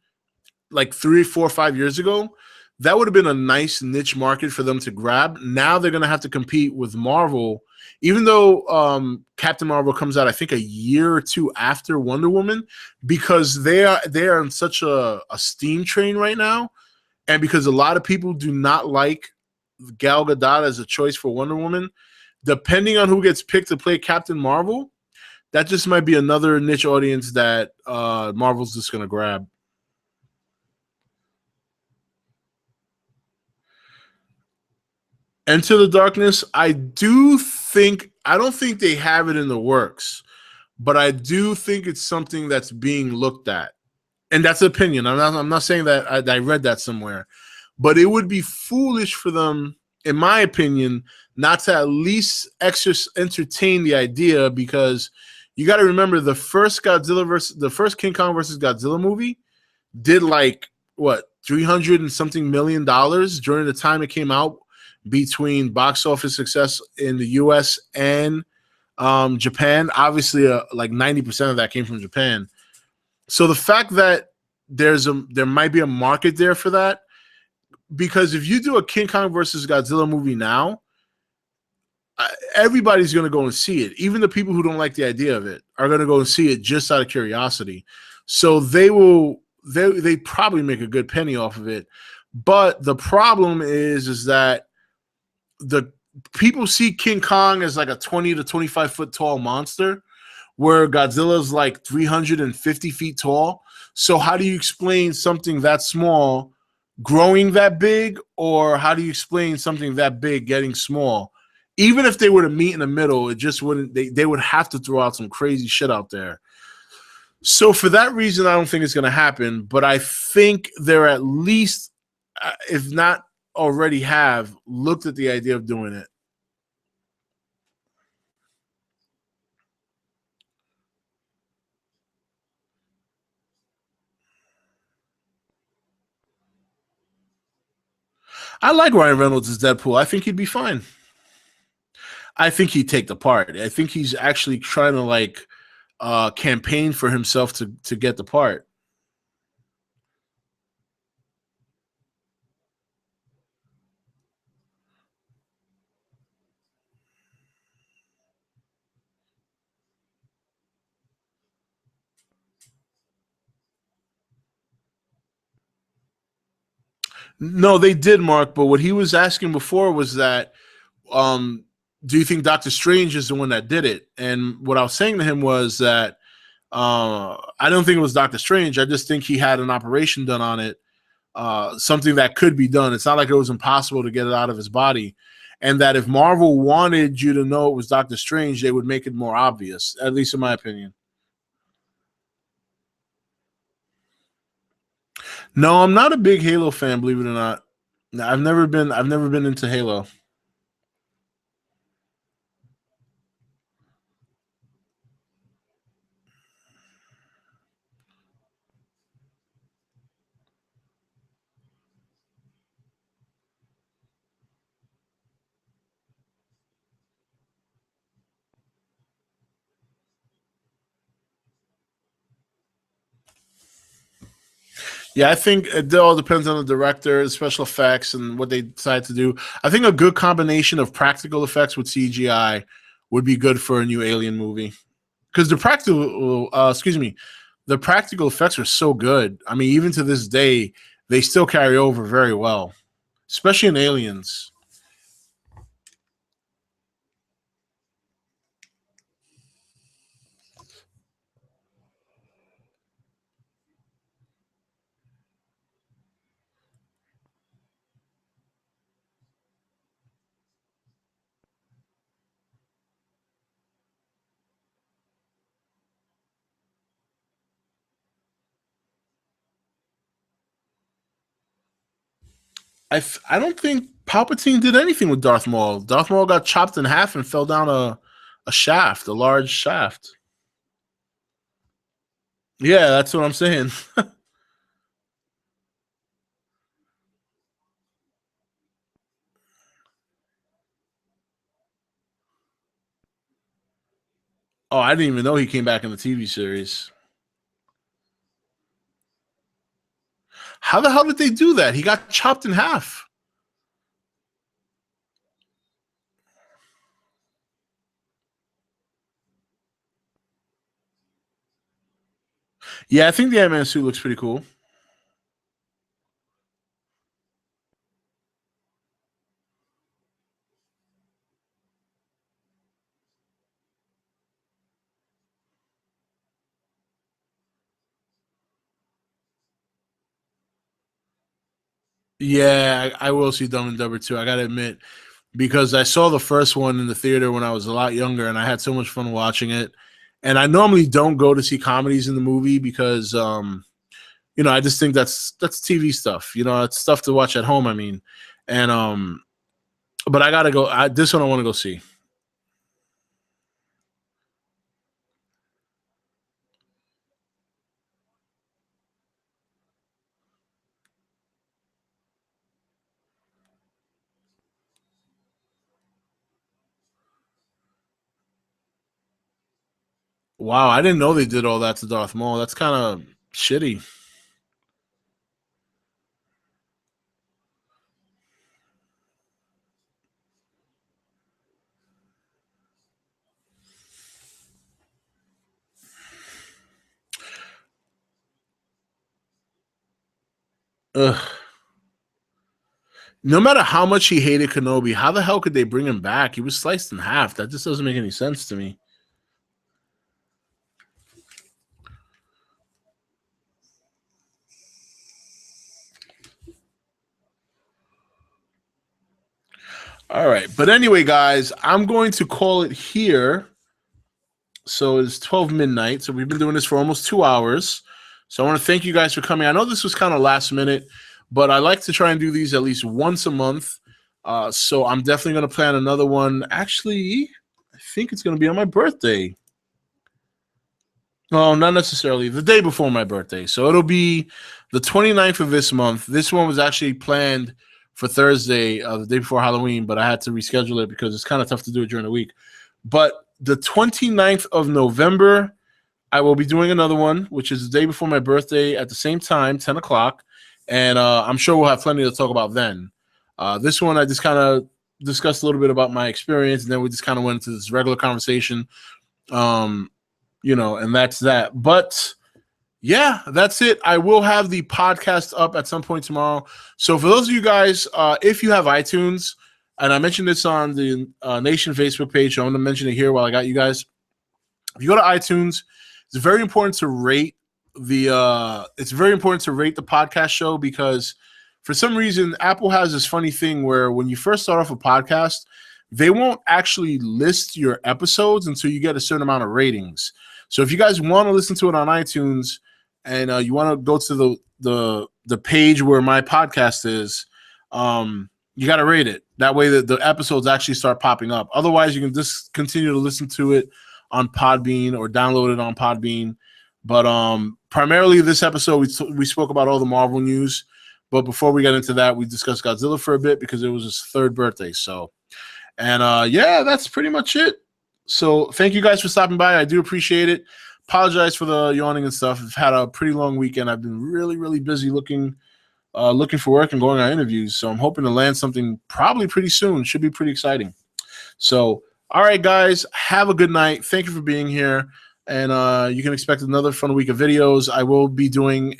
like 3, 4, 5 years ago, that would have been a nice niche market for them to grab. Now they're going to have to compete with Marvel, even though Captain Marvel comes out, I think, a year or two after Wonder Woman, because they are on such a steam train right now, and because a lot of people do not like Gal Gadot as a choice for Wonder Woman. Depending on who gets picked to play Captain Marvel, that just might be another niche audience that Marvel's just going to grab. Into the Darkness, I don't think they have it in the works, but I do think it's something that's being looked at. And that's opinion. I'm not saying that I read that somewhere, but it would be foolish for them, in my opinion, not to at least entertain the idea, because you got to remember the first King Kong versus Godzilla movie did like what 300 and something $1 million during the time it came out, between box office success in the U.S. and Japan. Obviously, like 90% of that came from Japan. So the fact that there might be a market there for that, because if you do a King Kong versus Godzilla movie now, everybody's going to go and see it. Even the people who don't like the idea of it are going to go and see it just out of curiosity. So they probably make a good penny off of it. But the problem is that the people see King Kong as like a 20 to 25 foot tall monster, where Godzilla's like 350 feet tall. So how do you explain something that small growing that big, or how do you explain something that big getting small? Even if they were to meet in the middle, it just wouldn't. They would have to throw out some crazy shit out there. So for that reason, I don't think it's going to happen. But I think they're at least, if not already, have looked at the idea of doing it. I like Ryan Reynolds as Deadpool. I think he'd be fine. I think he'd take the part. I think he's actually trying to like campaign for himself to get the part. No, they did, Mark. But what he was asking before was that, um, do you think Doctor Strange is the one that did it? And what I was saying to him was that I don't think it was Doctor Strange. I just think he had an operation done on it, something that could be done. It's not like it was impossible to get it out of his body. And that if Marvel wanted you to know it was Doctor Strange, they would make it more obvious, at least in my opinion. No, I'm not a big Halo fan, believe it or not. No, I've never been into Halo. Yeah, I think it all depends on the director, special effects, and what they decide to do. I think a good combination of practical effects with CGI would be good for a new Alien movie, because the practical effects are so good. I mean, even to this day, they still carry over very well, especially in Aliens. I don't think Palpatine did anything with Darth Maul. Darth Maul got chopped in half and fell down a shaft, a large shaft. Yeah, that's what I'm saying. Oh, I didn't even know he came back in the TV series. How the hell did they do that? He got chopped in half. Yeah, I think the Ant-Man suit looks pretty cool. Yeah, I will see Dumb and Dumber 2. I gotta admit, because I saw the first one in the theater when I was a lot younger, and I had so much fun watching it. And I normally don't go to see comedies in the movie because, I just think that's TV stuff. It's stuff to watch at home. I mean, and but I gotta go. This one I want to go see. Wow, I didn't know they did all that to Darth Maul. That's kind of shitty. Ugh. No matter how much he hated Kenobi, how the hell could they bring him back? He was sliced in half. That just doesn't make any sense to me. All right. But anyway, guys, I'm going to call it here. So it's 12 midnight. So we've been doing this for almost 2 hours. So I want to thank you guys for coming. I know this was kind of last minute, but I like to try and do these at least once a month. So I'm definitely going to plan another one. Actually, I think it's going to be on my birthday. No, not necessarily. The day before my birthday. So it'll be the 29th of this month. This one was actually planned for Thursday, the day before Halloween, but I had to reschedule it because it's kind of tough to do it during the week. But the 29th of November, I will be doing another one, which is the day before my birthday at the same time, 10 o'clock. And I'm sure we'll have plenty to talk about then. This one, I just kind of discussed a little bit about my experience, and then we just kind of went into this regular conversation. Um, and that's that. But yeah, that's it. I will have the podcast up at some point tomorrow. So for those of you guys, if you have iTunes, and I mentioned this on the Nation Facebook page, so I'm going to mention it here while I got you guys. If you go to iTunes, it's very important to rate the podcast show, because for some reason Apple has this funny thing where when you first start off a podcast, they won't actually list your episodes until you get a certain amount of ratings. So if you guys want to listen to it on iTunes and you want to go to the page where my podcast is, you got to rate it. That way the episodes actually start popping up. Otherwise, you can just continue to listen to it on Podbean or download it on Podbean. But primarily this episode, we spoke about all the Marvel news. But before we got into that, we discussed Godzilla for a bit because it was his third birthday. So, and yeah, that's pretty much it. So thank you guys for stopping by. I do appreciate it. Apologize for the yawning and stuff. I've had a pretty long weekend. I've been really, really busy looking for work and going on interviews. So I'm hoping to land something probably pretty soon. Should be pretty exciting. So, all right, guys, have a good night. Thank you for being here. And you can expect another fun week of videos. I will be doing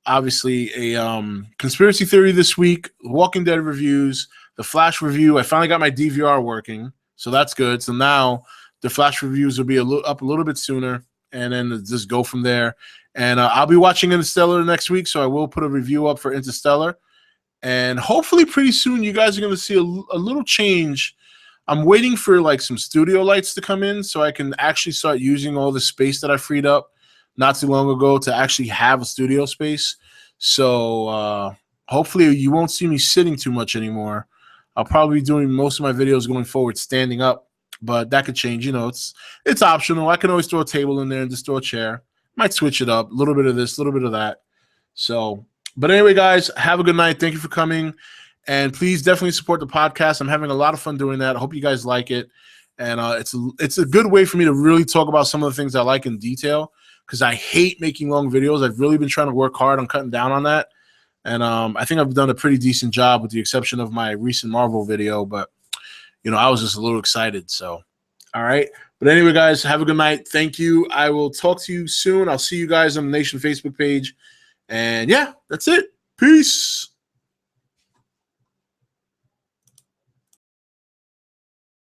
obviously a conspiracy theory this week, Walking Dead reviews, the Flash review. I finally got my DVR working, so that's good. So now the Flash reviews will be up a little bit sooner, and then just go from there. And I'll be watching Interstellar next week, so I will put a review up for Interstellar. And hopefully pretty soon you guys are going to see a little change. I'm waiting for like some studio lights to come in so I can actually start using all the space that I freed up not too long ago to actually have a studio space. So hopefully you won't see me sitting too much anymore. I'll probably be doing most of my videos going forward standing up, but that could change. It's optional. I can always throw a table in there and just throw a chair. Might switch it up, a little bit of this, a little bit of that. So, but anyway, guys, have a good night. Thank you for coming. And please definitely support the podcast. I'm having a lot of fun doing that. I hope you guys like it. And it's a good way for me to really talk about some of the things I like in detail, because I hate making long videos. I've really been trying to work hard on cutting down on that. And I think I've done a pretty decent job, with the exception of my recent Marvel video. But, I was just a little excited. So, all right. But anyway, guys, have a good night. Thank you. I will talk to you soon. I'll see you guys on the Nation Facebook page. And yeah, that's it. Peace.